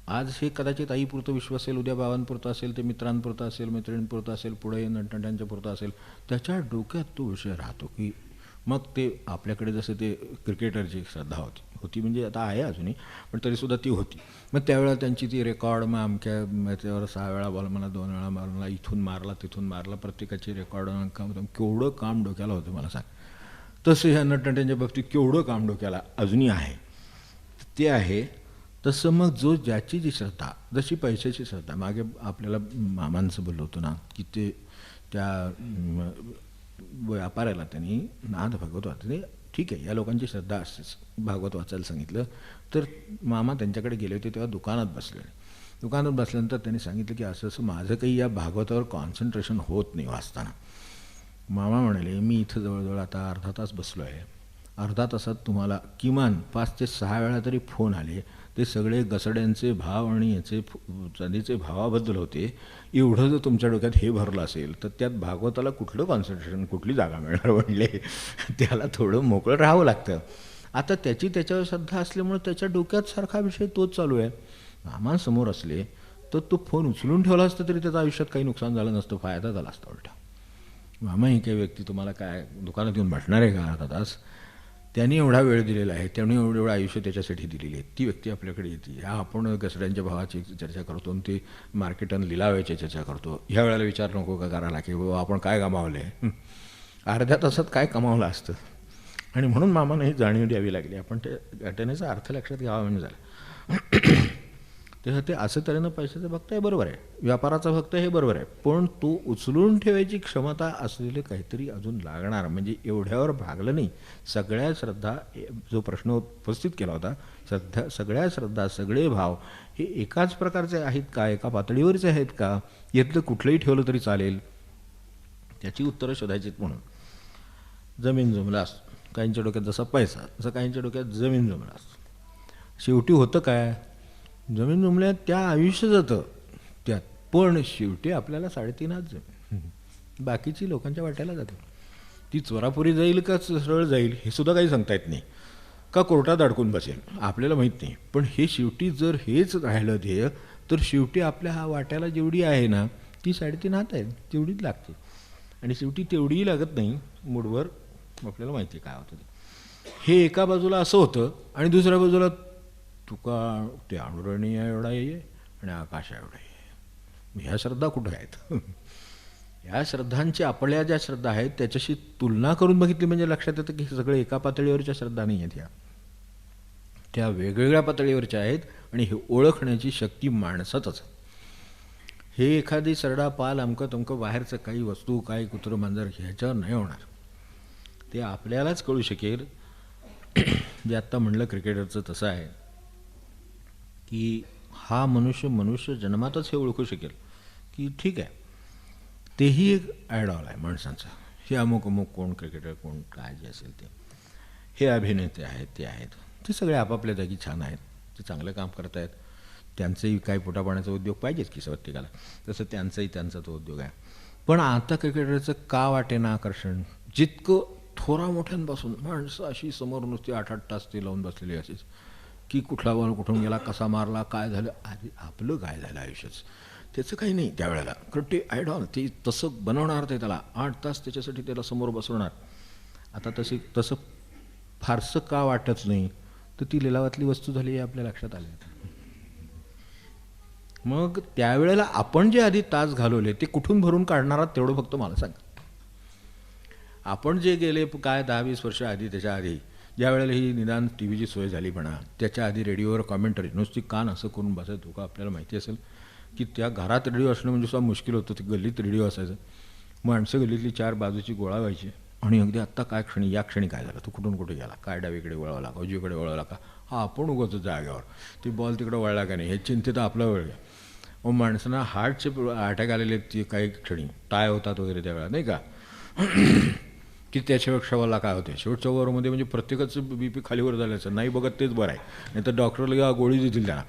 आज हे कदाचित आईपुरतं विश्व असेल, उद्या बाबांपुरतं असेल, ते मित्रांपुरतं असेल, मैत्रिणींपुरतं असेल, पुढे नटनट्यांच्या पुरतं असेल, त्याच्या डोक्यात तो विषय राहतो की मग ते आपल्याकडे जसं ते क्रिकेटरची श्रद्धा होती म्हणजे आता आहे अजूनही पण तरीसुद्धा ती होती. मग त्यावेळेला त्यांची ती रेकॉर्ड मग अमक्या त्यावर 6 वेळा बॉल मला 2 वेळा मारला, इथून मारला तिथून मारला, प्रत्येकाची रेकॉर्ड केवढं काम डोक्याला होतं मला सांग. तसं ह्या नटनट्यांच्या बाबतीत केवढं काम डोक्याला अजूनही आहे ते आहे. तसं मग ज्याची जी श्रद्धा, जशी पैशाची श्रद्धा, मागे आपल्याला मामांचं बोललो होतं ना की ते त्या व्यापाऱ्याला त्यांनी नाद भगवत होते ठीक आहे, या लोकांची श्रद्धा असतेच. भागवत वाचायला सांगितलं तर मामा त्यांच्याकडे गेले होते, तेव्हा दुकानात बसले. दुकानात बसल्यानंतर त्यांनी सांगितलं की असं असं माझं काही या भागवतावर कॉन्सन्ट्रेशन होत नाही वाचताना. मामा म्हणाले, मी इथं जवळजवळ आता अर्धा तास बसलो आहे, अर्धा तासात तुम्हाला किमान 5 ते 6 वेळा तरी फोन आले, ते सगळे घसड्यांचे भाव आणि याचे चांदीचे भावाबद्दल होते. एवढं जर तुमच्या डोक्यात हे भरलं असेल तर त्यात भागवताला कुठलं कॉन्सन्ट्रेशन, कुठली जागा मिळणार म्हणले. त्याला थोडं मोकळं राहावं लागतं. आता त्याची त्याच्यावर श्रद्धा असल्यामुळे त्याच्या डोक्यात सारखा विषय तोच चालू आहे. मामांसमोर असले तर तो फोन उचलून ठेवला असता तरी त्याच्या आयुष्यात काही नुकसान झालं नसतं, फायदा झाला असता उलटा. मामा ही काही व्यक्ती तुम्हाला काय दुकानात येऊन बसणार आहे का अर्धा तास? त्यांनी एवढा वेळ दिलेला आहे, त्याने एवढं आयुष्य त्याच्यासाठी दिलेली आहे. ती व्यक्ती आपल्याकडे येते, ह्या आपण घसड्यांच्या भावाची चर्चा करतो आणि ते मार्केट आणि लिलावाची चर्चा करतो. ह्या वेळेला विचार नको का करायला की बाबा आपण काय कमावलं आहे, अर्ध्या तासात काय कमावलं असतं. आणि म्हणून मामानं ही जाणीव द्यावी लागली. आपण ते घटनेचा अर्थ लक्षात घ्यावा म्हणजे झालं. तेव्हा ते असं तऱ्हेनं पैशाचं भक्त आहे, बरोबर आहे, व्यापाराचा भक्त हे बरोबर आहे, पण तो उचलून ठेवायची क्षमता असलेले काहीतरी अजून लागणार. म्हणजे एवढ्यावर भागलं नाही. सगळ्या श्रद्धा, जो प्रश्न उपस्थित केला होता, सगळ्या श्रद्धा, सगळे भाव हे एकाच प्रकारचे आहेत का, एका पातळीवरचे आहेत का, यातलं कुठलंही ठेवलं तरी चालेल, त्याची उत्तरं शोधायची. म्हणून जमीन जमलास, काहींच्या डोक्यात जसा पैसा, जसं काहींच्या डोक्यात जमीन जमलास. शेवटी होतं काय, जमीन जमल्यात त्या आयुष्य जातं त्यात, पण शेवटी आपल्याला 3.5 हात जमीन बाकीची लोकांच्या वाट्याला जाते. ती चोरापुरी जाईल का सरळ जाईल हे सुद्धा काही सांगता येत नाही, का कोर्टात अडकून बसेल आपल्याला माहीत नाही. पण हे शेवटी जर हेच राहिलं ध्येय तर शेवटी आपल्या हा वाट्याला जेवढी आहे ना ती 3.5 हात आहे, तेवढीच लागते. आणि शेवटी तेवढीही लागत नाही, मूडवर आपल्याला माहिती काय होतं ते. हे एका बाजूला असं होतं आणि दुसऱ्या बाजूला तुका ते अणुरणीय एवढा आहे आणि आकाशा एवढा आहे. ह्या श्रद्धा कुठं आहेत? ह्या श्रद्धांची आपल्या ज्या श्रद्धा आहेत त्याच्याशी तुलना करून बघितली म्हणजे लक्षात येतं की सगळे एका पातळीवरच्या श्रद्धा नाही आहेत, ह्या त्या वेगवेगळ्या पातळीवरच्या आहेत. आणि हे ओळखण्याची शक्ती माणसातच. हे एखादी सरडा पाल अमकं तमकं बाहेरचं काही वस्तू, काही कुत्रं मांजर ह्याच्यावर नाही होणार. ते आपल्यालाच कळू शकेल. जे आत्ता म्हणलं क्रिकेटरचं तसं आहे की हा मनुष्य जन्मातच हे ओळखू शकेल की ठीक आहे, तेही एक आयडॉल आहे माणसांचा. हे अमुक कोण क्रिकेटर, कोण काय जे असेल ते, हे अभिनेते आहेत, ते आहेत, ते सगळे आपापल्या जागी छान आहेत, ते चांगलं काम करत आहेत. त्यांचंही काही पोटापाण्याचा उद्योग पाहिजेच की प्रत्येकाला, तसं त्यांचा तो उद्योग आहे. पण आता क्रिकेटरचं का वाटेना आकर्षण, जितकं थोरा मोठ्यांपासून माणसं अशी समोर नुसती 8-8 तास ते लावून बसलेली असेच की कुठला बॉल कुठून गेला, कसा मारला, काय झालं, अरे आपलं काय झालं आयुष्यच, त्याचं काही नाही त्यावेळेला. कारण ते आयडॉल ते तसं बनवणार, ते त्याला 8 तास त्याच्यासाठी त्याला समोर बसवणार. आता तसं फारसं का वाटत नाही, तर ती लिलावातली वस्तू झाली हे आपल्या लक्षात आले. मग त्यावेळेला आपण जे आधी तास घालवले ते कुठून भरून काढणार आहात तेवढं फक्त मला सांगा. आपण जे गेले काय 10-20 वर्ष आधी, त्याच्या आधी ज्या वेळेला ही निदान टी व्हीची सोय झाली म्हणा, त्याच्या आधी रेडिओवर कॉमेंटरी नुसती कान असं करून बसायचो का. आपल्याला माहिती असेल की त्या घरात रेडिओ असणं म्हणजे सुद्धा मुश्किल होतं, ते गल्लीत रेडिओ असायचं. माणसं गल्लीतली 4 बाजूची गोळा व्हायची आणि अगदी आत्ता काय क्षणी, या क्षणी काय झालं, तो कुठून कुठे गेला, काय डावीकडे वळवला का, उजवीकडे वळवला का, हा आपण उगाच जाग्यावर, ती बॉल तिकडं वळला का नाही हे चिंतेत आपला वेळ. मग माणसांना हार्टचे अटॅक आलेले ती काही क्षणी, टाय होतात वगैरे त्यावेळेला नाही का, की त्याच्यापेक्षा मला काय होते शेवटच्या ओव्हरमध्ये म्हणजे प्रत्येकाचं BP खालीवर झाल्याचं नाही बघत तेच बरं आहे, नाही तर डॉक्टरला गोळी देतील त्यांना.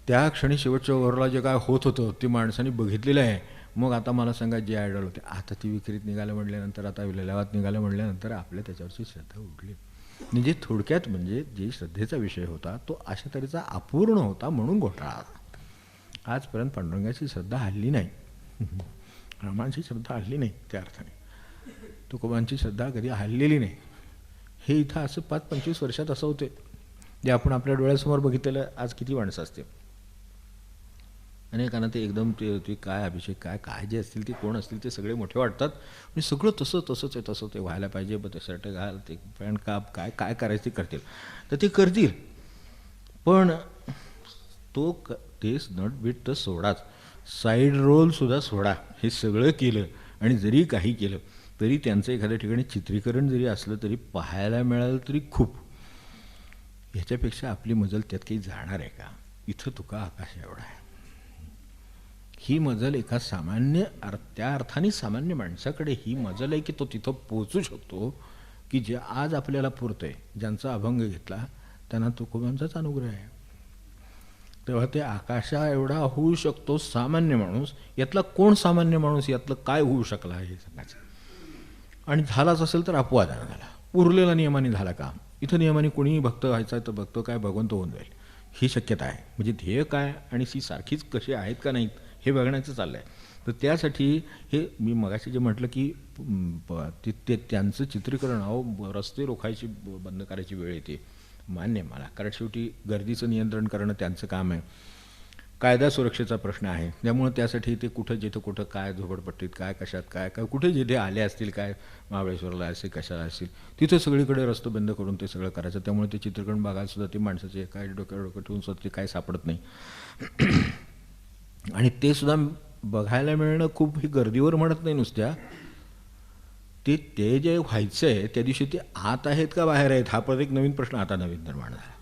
त्या क्षणी शेवटच्या ओव्हरला जे काय होत होतं ते माणसांनी बघितलेलं आहे. मग आता मला सांगा, जे आयडॉल होते आता ती विक्रीत निघालं म्हटल्यानंतर, आता लिलावात निघालं म्हटल्यानंतर आपल्या त्याच्यावरची श्रद्धा उडली. म्हणजे थोडक्यात म्हणजे जे श्रद्धेचा विषय होता तो अशा तऱ्हेचा अपूर्ण होता म्हणून घोटाळा. आजपर्यंत पांडुरंगाची श्रद्धा हल्ली नाही, रामांची श्रद्धा हल्ली नाही, त्या अर्थाने तुकोबांची श्रद्धा कधी हल्लेली नाही. हे इथं असं 5-25 वर्षात असं होते जे आपण आपल्या डोळ्यासमोर बघितलेलं आज किती माणसं असते. अनेकांना ते एकदम ते काय अभिषेक काय जे असतील ते कोण असतील ते सगळे मोठे वाटतात आणि सगळं तसंच आहे, तसं ते व्हायला पाहिजे. बघ ते शर्ट घाल, ते पॅन्ट काप, काय करायचं ते करतील, तर ते करतील. पण तेच नट बीट तर सोडाच, साईड रोलसुद्धा सोडा, हे सगळं केलं आणि जरी काही केलं तरी त्यांचं एखाद्या ठिकाणी चित्रीकरण जरी असलं तरी पाहायला मिळालं तरी खूप. ह्याच्यापेक्षा आपली मजल त्यात काही जाणार आहे का? इथं तुका आकाश एवढा आहे. ही मजल एका सामान्य त्या अर्थाने सामान्य माणसाकडे ही मजल आहे की तो तिथं पोचू शकतो की जे आज आपल्याला पुरतंय. ज्यांचा अभंग घेतला त्यांना तुकोबांचाच अनुग्रह आहे. तेव्हा ते आकाशा एवढा होऊ शकतो सामान्य माणूस. यातला कोण सामान्य माणूस, यातलं काय होऊ शकला हे सांगायचं. आणि झालाच असेल तर अपवादानं झाला, उरलेला नियमाने झाला का. इथं नियमाने कोणीही भक्त व्हायचा तर भक्त काय भगवंत होऊन जाईल ही शक्यता आहे. म्हणजे ध्येय काय आणि ती सारखीच कशी आहेत का नाहीत हे बघण्याचं चाललं आहे. तर त्यासाठी हे मी मगाशी जे म्हटलं की ते त्यांचं चित्रीकरण, रस्ते रोखायची बंद करायची वेळ येते, मान्य आहे मला. कारण शेवटी गर्दीचं नियंत्रण करणं त्यांचं काम आहे. कायदा सुरक्षेचा प्रश्न आहे. त्यामुळे त्यासाठी ते कुठं जिथं कुठं काय झोपडपट्टीत काय कशात काय काय कुठे जिथे आले असतील, काय महाबळेश्वरला असेल कशाला असतील, तिथं सगळीकडे रस्ते बंद करून ते सगळं करायचं. त्यामुळे ते चित्रकरण बघायला सुद्धा ते माणसाचे काय डोकं ठेवून सुद्धा ते काय सापडत नाही. आणि ते सुद्धा बघायला मिळणं खूप ही गर्दीवर म्हणत नाही नुसत्या. ते जे व्हायचं आहे त्या दिवशी ते आत आहेत का बाहेर आहेत हा परत एक नवीन प्रश्न आता नवीन निर्माण झाला.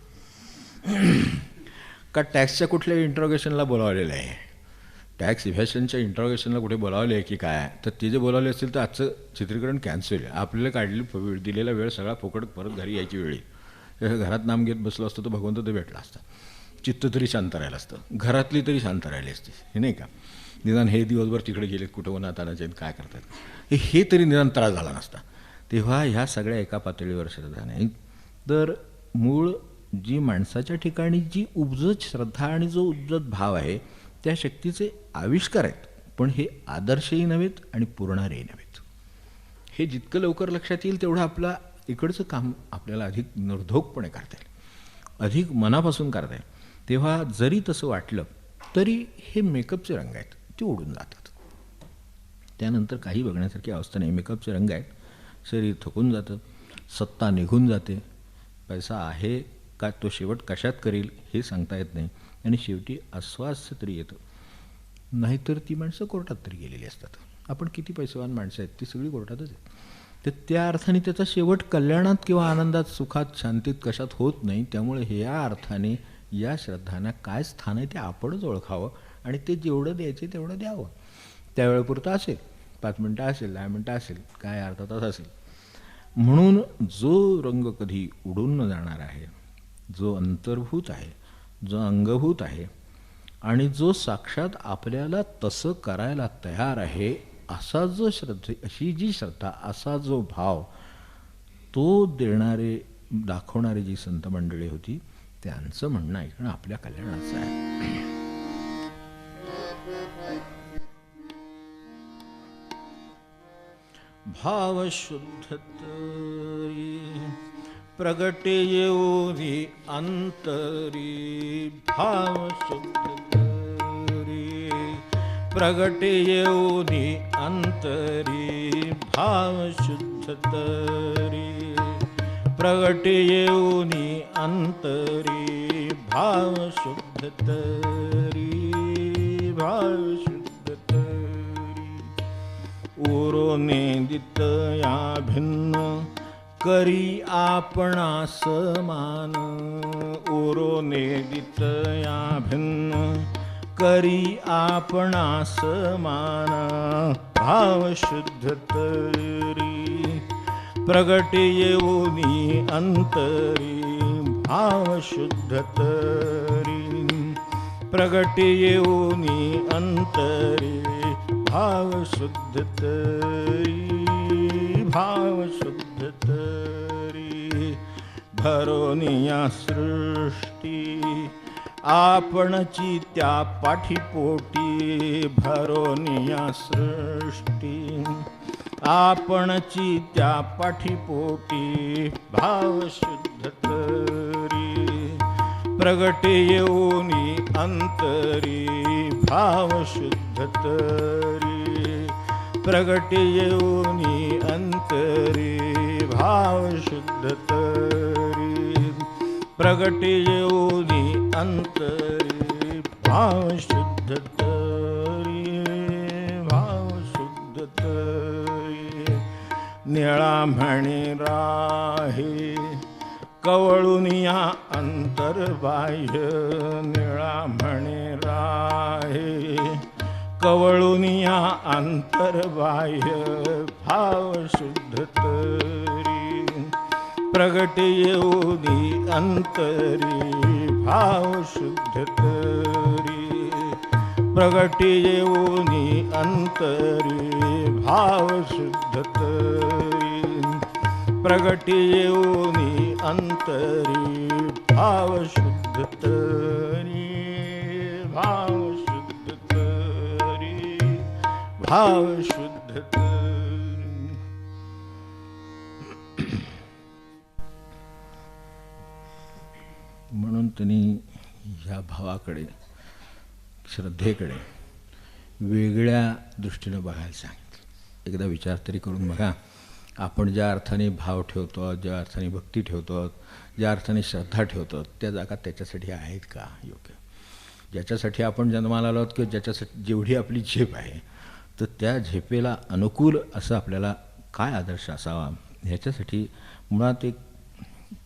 का टॅक्सच्या कुठल्या इंट्रोगेशनला बोलावलेलं आहे, टॅक्स इव्हॅशनच्या इंट्रोगेशनला कुठे बोलावले आहे की काय, तर ते जे बोलावले असतील तर आजचं चित्रीकरण कॅन्सल आहे. आपल्याला काढलेली दिलेला वेळ सगळा फुकट परत घरी यायची वेळी. घरात नाम घेत बसलो असतो तर भगवंत ते भेटला असता. चित्त तरी शांत राहिलं असतं, घरातली तरी शांत राहिली असते. हे नाही का, निदान हे दिवसभर तिकडे गेले कुठं उन्हात आणायचे काय करतात हे तरी निदान त्रास झाला नसता. तेव्हा ह्या सगळ्या एका पातळीवर श्रद्धा नाही. तर मूळ जी माणसाच्या ठिकाणी जी उपजत श्रद्धा आणि जो उपजत भाव आहे त्या शक्तीचे आविष्कार आहेत. पण हे आदर्शही नव्हेत आणि पुरणारेही नव्हेत. हे जितकं लवकर लक्षात येईल तेवढं आपला इकडचं काम आपल्याला अधिक निर्धोकपणे करता येईल, अधिक मनापासून करता येईल. तेव्हा जरी तसं वाटलं तरी हे मेकअपचे रंग आहेत ते उडून जातात. त्यानंतर काही बघण्यासारखी अवस्था नाही. मेकअपचे रंग आहेत, शरीर थकून जातं, सत्ता निघून जाते, पैसा आहे का तो शेवट कशात करेल हे सांगता येत नाही. आणि शेवटी अस्वास्थ्य तरी येतं. नाहीतर ती माणसं कोर्टात तरी गेलेली असतात. आपण किती पैसेवान माणसं आहेत ती सगळी कोर्टातच आहेत. तर त्या अर्थाने त्याचा शेवट कल्याणात किंवा आनंदात, सुखात, शांतीत कशात होत नाही. त्यामुळे ह्या अर्थाने या श्रद्धांना काय स्थान आहे ते आपणच ओळखावं आणि ते जेवढं द्यायचे तेवढं द्यावं. त्यावेळेपुरतं असेल, 5 मिनटं असेल, 10 मिनटं असेल, काय अर्धा तास असेल. म्हणून जो रंग कधी उडून न जाणार आहे, जो अंतर्भूत आहे, जो अंगभूत आहे आणि जो साक्षात आपल्याला तसं करायला तयार आहे, असा जो अशी जी श्रद्धा, असा जो भाव तो देणारे दाखवणारी जी संत मंडळी होती त्यांचं म्हणणं ऐकणं आपल्या कल्याणाचं आहे. भाव शुद्ध तरी प्रगटे येऊनी अंतरी, भाव शुद्ध तरी प्रगटे येऊनी अंतरी, भाव शुद्ध तरी प्रगटे येऊनी अंतरी, भाव शुद्ध तरी, भाव शुद्ध तरी. उरो नेदित या भिन्न करी आपणा समान, उरो नेदित या भिन्न करी आपणा समान, भाव शुद्ध तरी प्रगटे येऊनी अंतरी, भाव शुद्ध तरी प्रगटे येऊनी अंतरी, भाव शुद्ध तरी, भाव शुद्ध तरी. भरोनिया सृष्टी आपणची त्या पाठीपोटी, भरोनिया सृष्टी आपणची त्या पाठीपोटी, भाव शुद्ध तरी प्रगटे येऊनी अंतरी, भाव शुद्ध तरी प्रगटे येऊनी अंतरी, भाव शुद्ध तरी प्रगटे येऊनी अंतरी, भाव शुद्ध तरी, भाव शुद्ध तरी. निळा म्हणे राहे कवळून या अंतर्बाह्य निळा म्हणे राहे कवळून या अंतर्बाह्य भाव शुद्ध तरी प्रगट येऊनी अंतरी भाव शुद्ध तरी प्रगट येऊनी अंतरी भाव शुद्ध तरी प्रगट येऊनी अंतरी भाव शुद्ध तरी भाव शुद्ध तरी भाव शुद्ध तरी. म्हणून त्यांनी ह्या भावाकडे श्रद्धेकडे वेगळ्या दृष्टीनं बघायला सांगितलं. एकदा विचार तरी करून बघा, आपण ज्या अर्थाने भाव ठेवतो, ज्या अर्थाने भक्ती ठेवतो, ज्या अर्थाने श्रद्धा ठेवतो, त्या जागा त्याच्यासाठी आहेत का योग्य? ज्याच्यासाठी आपण जन्माला आलो किंवा ज्याच्यासाठी जेवढी आपली झेप आहे, तर त्या झेपेला अनुकूल असं आपल्याला काय आदर्श असावा ह्याच्यासाठी मुळात एक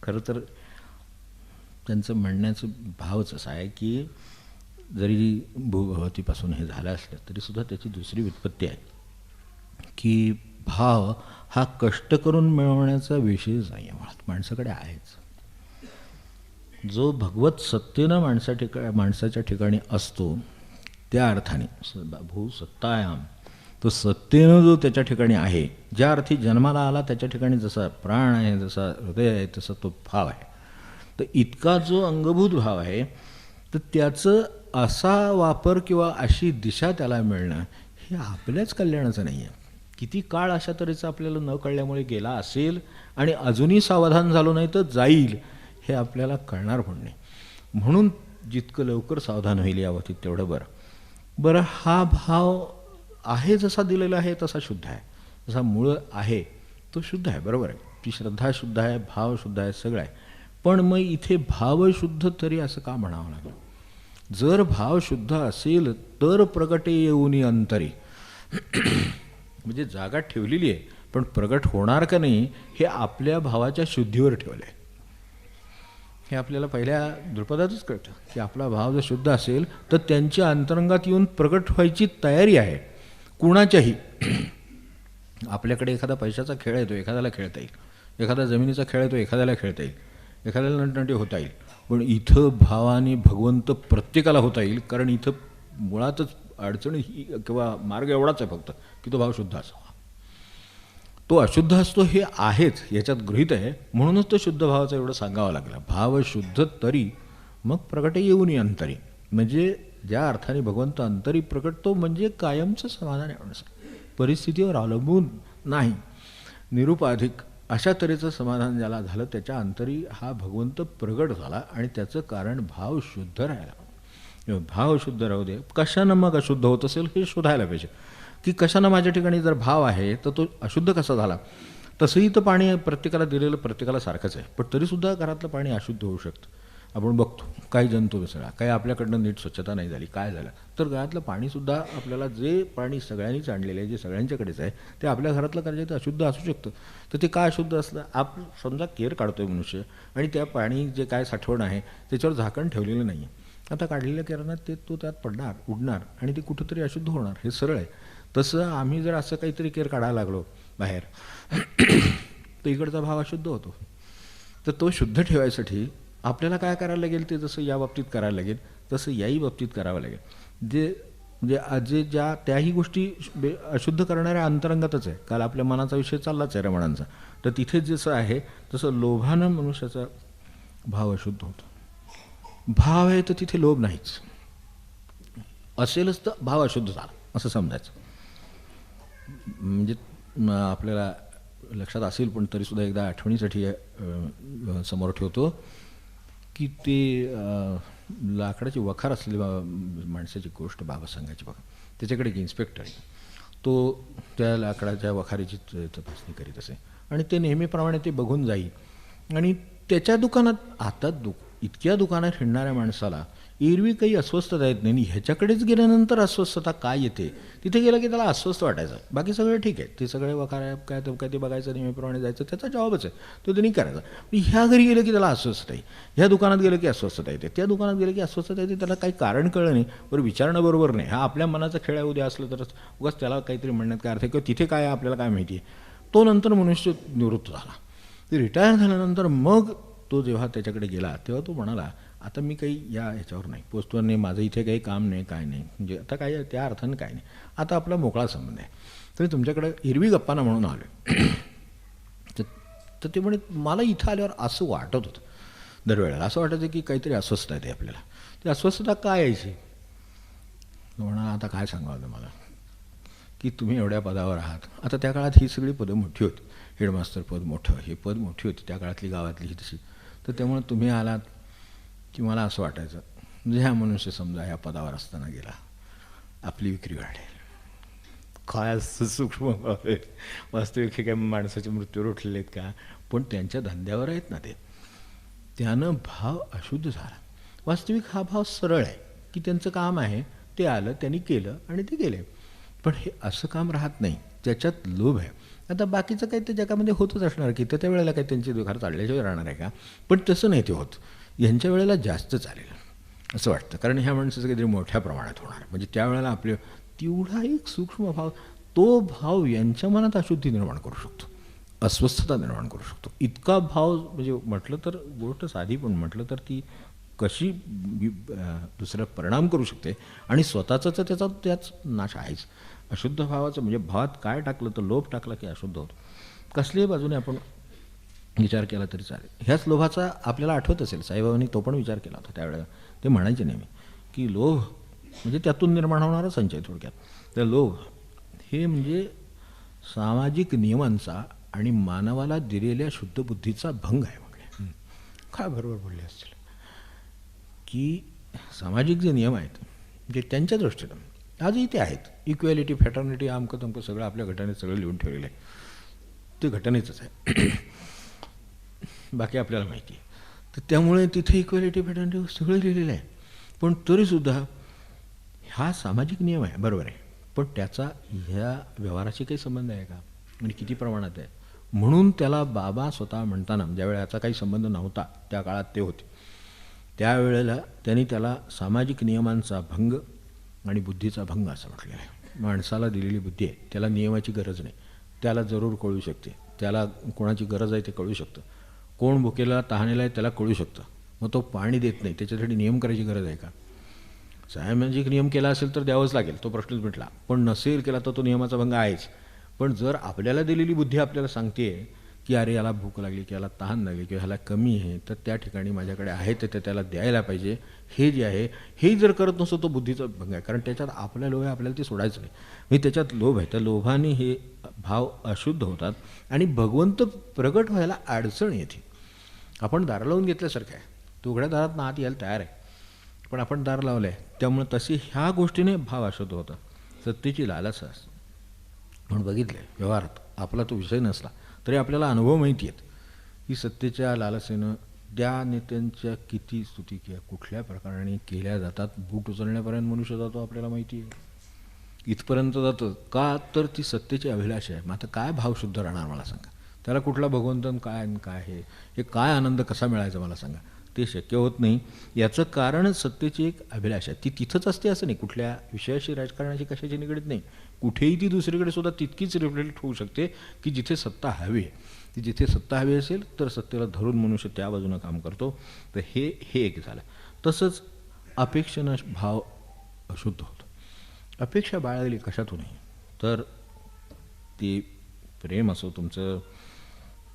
खरं तर त्यांचं म्हणण्याचं भावच असा आहे की जरी भूभवतीपासून हे झालं असलं तरीसुद्धा त्याची दुसरी व्युत्पत्ती आहे की भाव हा कष्ट करून मिळवण्याचा विषयच नाही आहे, मुळात माणसाकडे आहेच. जो भगवत सत्तेनं माणसाच्या ठिकाणी असतो त्या अर्थाने भूसत्तायाम, तो सत्तेनं जो त्याच्या ठिकाणी आहे, ज्या अर्थी जन्माला आला त्याच्या ठिकाणी जसा प्राण आहे, जसा हृदय आहे, तसा तो भाव आहे. तर इतका जो अंगभूत भाव आहे तर त्याचं असा वापर किंवा अशी दिशा त्याला मिळणं हे आपल्याच कल्याणाचं नाही आहे. किती काळ अशा तऱ्हेचं आपल्याला न कळल्यामुळे गेला असेल आणि अजूनही सावधान झालो नाही तर जाईल हे आपल्याला कळणार पण नाही. म्हणून जितकं लवकर सावधान होईल या बाबतीत तेवढं बरं. बरं, हा भाव आहे जसा दिलेला आहे तसा शुद्ध आहे, जसा मूळ आहे तो शुद्ध आहे, बरोबर आहे. ती श्रद्धा शुद्ध आहे, भाव शुद्ध आहे, सगळं आहे. पण मग इथे भाव शुद्ध तरी असं का म्हणावं लागलं? जर भाव शुद्ध असेल तर प्रगटे येऊनी अंतरी म्हणजे जागा ठेवलेली आहे, पण प्रगट होणार का नाही हे आपल्या भावाच्या शुद्धीवर ठेवलं आहे. हे आपल्याला पहिल्या दृपदातच कळतं की आपला भाव जर शुद्ध असेल तर त्यांच्या अंतरंगात येऊन प्रगट व्हायची तयारी आहे कुणाच्याही. आपल्याकडे एखादा पैशाचा खेळ येतो, एखाद्याला खेळता येईल, एखादा जमिनीचा खेळ येतो, एखाद्याला खेळता येईल, एखाद्याला नटनटी होता येईल. पण इथं भावाने भगवंत प्रत्येकाला होता येईल, कारण इथं मुळातच अडचणी ही किंवा मार्ग एवढाच आहे फक्त की तो भाव शुद्ध असावा. तो अशुद्ध असतो हे आहेच, याच्यात गृहीत आहे. म्हणूनच तो शुद्ध भावाचं एवढं सांगावं लागलं. भाव शुद्ध तरी मग प्रगटे येऊनी अंतरी, म्हणजे ज्या अर्थाने भगवंत अंतरी प्रकटतो म्हणजे कायमचं समाधान आहे, परिस्थितीवर अवलंबून नाही, निरुपाधिक अशा तऱ्हेचं समाधान ज्याला झालं त्याच्या अंतरी हा भगवंत प्रगट झाला. आणि त्याचं कारण भाव शुद्ध राहायला. भाव शुद्ध राहू दे, कशानं मग अशुद्ध होत असेल हे शोधायला पाहिजे की कशानं माझ्या ठिकाणी जर भाव आहे तर तो अशुद्ध कसा झाला. तसंही तर पाणी प्रत्येकाला दिलेलं प्रत्येकाला सारखंच आहे, पण तरीसुद्धा घरातलं पाणी अशुद्ध होऊ शकतं. आपण बघतो काही जंतू मिसळा, काही आपल्याकडनं नीट स्वच्छता नाही झाली, काय झालं तर घरातलं पाणीसुद्धा आपल्याला जे पाणी सगळ्यांनीच आणलेलं आहे, जे सगळ्यांच्याकडेच आहे, ते आपल्या घरातलं करायचं अशुद्ध असू शकतं. तर ते काय अशुद्ध असलं, आप समजा केर काढतो आहे मनुष्य आणि त्या पाणी जे काय साठवण आहे त्याच्यावर झाकण ठेवलेलं नाही आहे. आता काढलेल्या केरांना ते तो त्यात पडणार, उडणार आणि ते कुठंतरी अशुद्ध होणार, हे सरळ आहे. तसं आम्ही जर असं काहीतरी केर काढायला लागलो बाहेर तर इकडचा भाव अशुद्ध होतो. तर तो शुद्ध ठेवायसाठी आपल्याला काय करायला लागेल, ते जसं या बाबतीत करायला लागेल तसं याही बाबतीत करावं लागेल. जे ज्या त्याही गोष्टी अशुद्ध करणाऱ्या अंतरंगातच आहे. काल आपल्या मनाचा विषय चाललाच आहे रमणांचा, तर तिथे जसं आहे तसं लोभानं मनुष्याचा भाव अशुद्ध होतो. भाव आहे तर तिथे लोभ नाहीच, असेलच तर भाव अशुद्ध झाला असं समजायचं. म्हणजे आपल्याला लक्षात असेल पण तरीसुद्धा एकदा आठवणीसाठी समोर ठेवतो की ते लाकडाची वखार असलेली माणसाची गोष्ट बाबा सांगायची बघा. त्याच्याकडे एक इन्स्पेक्टर आहे, तो त्या लाकडाच्या वखारीची तपासणी करीत असे आणि ते नेहमीप्रमाणे ते बघून जाईल आणि त्याच्या दुकानात आता इतक्या दुकानात हिंडणाऱ्या माणसाला एरवी काही अस्वस्थता येत नाही. ह्याच्याकडेच गेल्यानंतर अस्वस्थता काय येते, तिथे गेलं की त्याला अस्वस्थ वाटायचं. बाकी सगळं ठीक आहे, ते सगळे वखार काय ते बघायचं, नेहमीप्रमाणे जायचं, त्याचा जॉबच आहे, तो त्यांनी करायचा. ह्या घरी गेलं की त्याला अस्वस्थता येईल, ह्या दुकानात गेलं की अस्वस्थता येते, त्या दुकानात गेलं की अस्वस्थता येते. त्याला काही कारण कळलं नाही, बरं विचारणं बरोबर नाही. हा आपल्या मनाचा खेळ उद्या असलं तरच उगाच त्याला काहीतरी म्हणण्यात काय अर्थ आहे, किंवा तिथे काय आहे आपल्याला काय माहिती आहे. तो नंतर मनुष्य निवृत्त झाला. ते रिटायर झाल्यानंतर मग तो जेव्हा त्याच्याकडे गेला तेव्हा तो म्हणाला, आता मी काही या ह्याच्यावर नाही, पोस्टवर नाही, माझं इथे काही काम नाही, काय नाही, म्हणजे आता काय त्या अर्थानं काय नाही, आता आपला मोकळा संबंध आहे, तरी तुमच्याकडे हिरवी गप्पांना म्हणून आलो आहे. तर ते म्हणे, मला इथं आल्यावर असं वाटत होतं, दरवेळेला असं वाटायचं की काहीतरी अस्वस्थता येते आपल्याला. ती अस्वस्थता काय यायची? म्हणा आता काय सांगावं मला, की तुम्ही एवढ्या पदावर आहात. आता त्या काळात ही सगळी पदं मोठी होती, हेडमास्तर पद मोठं, हे पद मोठी होती त्या काळातली, गावातली ही तशी. तर त्यामुळे तुम्ही आलात की मला असं वाटायचं, म्हणजे ह्या मनुष्य समजा ह्या पदावर असताना गेला, आपली विक्री वाढेल. काय असं सूक्ष्म भाव आहे. वास्तविक हे काय माणसाचे मृत्यूवर उठलेले आहेत का? पण त्यांच्या धंद्यावर आहेत ना ते. त्यानं भाव अशुद्ध झाला. वास्तविक हा भाव सरळ आहे की त्यांचं काम आहे, ते आलं, त्यांनी केलं आणि ते गेले. पण हे असं काम राहत नाही, त्याच्यात लोभ आहे. आता बाकीचं काही ते जगामध्ये होतच असणार की त्या वेळेला काही त्यांची दुखार चालल्याशिवाय राहणार आहे का? पण तसं नाही ते होत. यांच्या वेळेला जास्त चालेल असं वाटतं, कारण ह्या माणसाचं काहीतरी मोठ्या प्रमाणात होणार, म्हणजे त्यावेळेला आपले तेवढा एक सूक्ष्म भाव, तो भाव यांच्या मनात अशुद्धी निर्माण करू शकतो, अस्वस्थता निर्माण करू शकतो. इतका भाव, म्हणजे म्हटलं तर गोष्ट साधी, पण म्हटलं तर ती कशी दुसरा परिणाम करू शकते, आणि स्वतःचा तर त्याच नाश आहेच. अशुद्ध भावाचं म्हणजे भावात काय टाकलं तर लोभ टाकला की अशुद्ध होतं. कसल्याही बाजूने आपण विचार केला तरी चालेल. ह्याच लोभाचा आपल्याला आठवत असेल, साईबाबांनी तो पण विचार केला होता त्यावेळेला. ते म्हणायचे नेहमी की लोभ म्हणजे त्यातून निर्माण होणारा संचय. थोडक्यात तर लोभ हे म्हणजे सामाजिक नियमांचा आणि मानवाला दिलेल्या शुद्ध बुद्धीचा भंग आहे. म्हणजे काय बरोबर बोलले असतील की सामाजिक जे नियम आहेत म्हणजे त्यांच्या दृष्टीनं आजही ते आहेत. इक्वॅलिटी, फॅटर्निटी, अमकं तमकं सगळं आपल्या घटनेत सगळं लिहून ठेवलेलं आहे, ते घटनेचंच आहे. बाकी आपल्याला माहिती आहे. तर त्यामुळे तिथे इक्वॅलिटी, फॅटर्निटी सगळं लिहिलेलं आहे. पण तरीसुद्धा हा सामाजिक नियम आहे, बरोबर आहे, पण त्याचा ह्या व्यवहाराशी काही संबंध आहे का, आणि किती प्रमाणात आहे? म्हणून त्याला बाबा स्वतः म्हणताना, ज्यावेळेला याचा काही संबंध नव्हता, त्या काळात ते होते, त्यावेळेला त्यांनी त्याला सामाजिक नियमांचा भंग आणि बुद्धीचा भंग असं म्हटलेलं आहे. माणसाला दिलेली बुद्धी आहे, त्याला नियमाची गरज नाही, त्याला जरूर कळू शकते, त्याला कोणाची गरज आहे ते कळू शकतं, कोण भुकेला तहानेला आहे त्याला कळू शकतं. मग तो पाणी देत नाही, त्याच्यासाठी नियम करायची गरज आहे का? सामाजिक नियम केला असेल तर द्यावंच लागेल, तो प्रश्नच मिटला. पण नसेल केला तर तो नियमाचा भंग आहेच. पण जर आपल्याला दिलेली बुद्धी आपल्याला सांगते की अरे याला भूक लागली, की याला तहान लागली, किंवा ह्याला कमी आहे, तर त्या ठिकाणी माझ्याकडे आहे ते त्याला द्यायला पाहिजे, हे जे आहे हे जर करत नसतो तो बुद्धीचा भंग आहे. कारण त्याच्यात आपल्या लोभ आहे, आपल्याला ते सोडायचं नाही. म्हणजे त्याच्यात लोभ आहे, त्या लोभाने हे भाव अशुद्ध होतात आणि भगवंत प्रगट व्हायला अडचण येते. आपण दार लावून घेतल्यासारखं आहे, तो उघड्या दारात आत यायला तयार आहे, पण आपण दार लावलं आहे. त्यामुळे तशी ह्या गोष्टीने भाव अशुद्ध होता. सत्तेची लालसा असते. म्हणून बघितलं आहे व्यवहारात, आपला तो विषय नसला तरी आपल्याला अनुभव माहिती आहेत की सत्तेच्या लालसेनं त्या नेत्यांच्या किती स्तुती किंवा कुठल्या प्रकाराने केल्या जातात. बूट उचलण्यापर्यंत मनुष्य जातो, आपल्याला माहिती आहे, इथपर्यंत जातं. का तर ती सत्तेची अभिलाषा आहे. मग आता काय भाव शुद्ध राहणार मला सांगा? त्याला कुठला भगवंतन काय काय हे काय आनंद कसा मिळायचा मला सांगा? ते शक्य होत नाही. याचं कारण सत्तेची एक अभिलाषा आहे, ती तिथंच असते असं नाही, कुठल्या विषयाशी, राजकारणाशी, कशाची निगडीत नाही. कुठेही ती दुसरीकडे सुद्धा तितकीच रिफ्लेक्ट होऊ शकते की जिथे सत्ता हवी आहे. ती जिथे सत्ता हवी असेल तर सत्तेला धरून मनुष्य त्या बाजूनं काम करतो. तर हे एक झालं. तसंच अपेक्षेनं भाव अशुद्ध होतो. अपेक्षा बाळगली कशातूनही तर ती प्रेम असो तुमचं,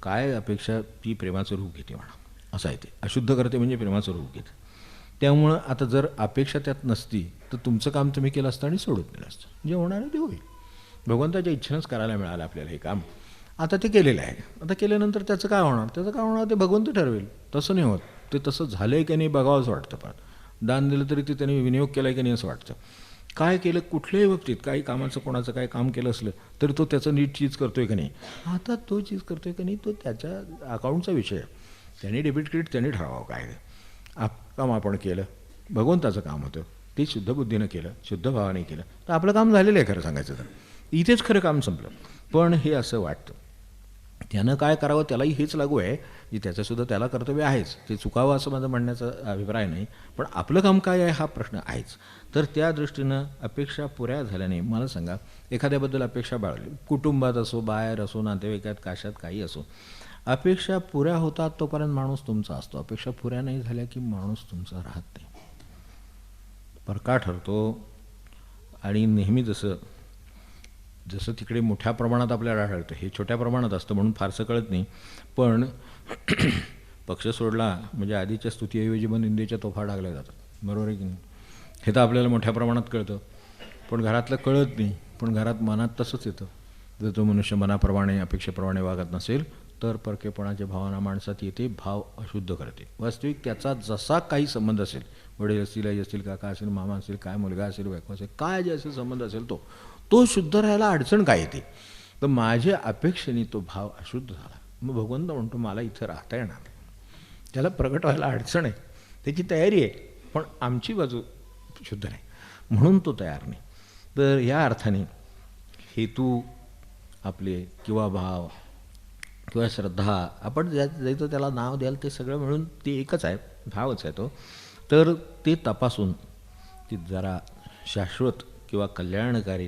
काय अपेक्षा ती प्रेमाचं रूप घेते म्हणा, असं आहे. ते अशुद्ध करते म्हणजे प्रेमाचं रूप घेते. त्यामुळं आता जर अपेक्षा त्यात नसती तर तुमचं काम तुम्ही केलं असतं आणि सोडून दिलं असतं. जे होणार आहे ते होईल. भगवंताच्या इच्छेनंच करायला मिळालं आपल्याला हे काम. आता ते केलेलं आहे. आता केल्यानंतर त्याचं काय होणार? त्याचं काय होणार ते भगवंत ठरवेल. तसं नाही होत. ते तसं झालं आहे की नाही बघावंच वाटतं. पण दान दिलं तरी ते त्यांनी विनियोग केला आहे की नाही असं वाटतं. काय केलं कुठल्याही बाबतीत, काही कामाचं कोणाचं काय काम केलं असलं तरी तो त्याचं नीट चीज करतो आहे की नाही. आता तो चीज करतो आहे की नाही तो त्याच्या अकाउंटचा विषय आहे. त्याने डेबिट क्रेडिट त्याने ठरवावं काय काम आपण केलं. भगवंताचं काम होतं, ते शुद्ध बुद्धीनं केलं, शुद्ध भावाने केलं, तर आपलं काम झालेलं आहे खरं सांगायचं तर. इथेच खरं काम संपलं. पण हे असं वाटतं त्यानं काय करावं त्यालाही हेच लागू आहे, की त्याचंसुद्धा त्याला कर्तव्य आहेच, ते चुकावं असं माझं म्हणण्याचा अभिप्राय नाही, पण आपलं काम काय आहे हा प्रश्न आहेच. तर त्या दृष्टीनं अपेक्षा पुऱ्या झाल्याने मला सांगा, एखाद्याबद्दल अपेक्षा बाळगली, कुटुंबात असो, बाहेर असो, नातेवाईकात, काशात काही असो, अपेक्षा पुऱ्या होतात तोपर्यंत माणूस तुमचा असतो. अपेक्षा पुऱ्या नाही झाल्या की माणूस तुमचा राहत नाही, परका ठरतो. आणि नेहमी जसं तिकडे मोठ्या प्रमाणात आपल्याला आढळतं, हे छोट्या प्रमाणात असतं म्हणून फारसं कळत नाही. पण पक्ष सोडला म्हणजे आधीच्या स्तुतीऐवजी मग निंदेच्या तोफा टाकल्या जातात, बरोबर आहे की नाही? हे तर आपल्याला मोठ्या प्रमाणात कळतं, पण घरातलं कळत नाही. पण घरात मनात तसंच येतं, जर तो मनुष्य मनाप्रमाणे अपेक्षेप्रमाणे वागत नसेल तर परकेपणाची भावना माणसात येते, भाव अशुद्ध करते. वास्तविक त्याचा जसा काही संबंध असेल, वडील असतील, आई असतील, काका असेल, मामा असेल, काय मुलगा असेल, बायको असेल, काय जे असेल संबंध असेल तो शुद्ध राहायला अडचण काय येते, तर माझ्या अपेक्षेने तो भाव अशुद्ध झाला. मग भगवंत म्हणतो मला इथं राहता येणार नाही, त्याला प्रगट व्हायला अडचण आहे, त्याची तयारी आहे, पण आमची बाजू शुद्ध नाही म्हणून तो तयार नाही. तर या अर्थाने हेतू आपले किंवा भाव किंवा श्रद्धा, आपण ज्याचं त्याला नाव द्याल ते सगळं मिळून ते एकच आहे, भावच आहे तो. तर ते तपासून ती जरा शाश्वत किंवा कल्याणकारी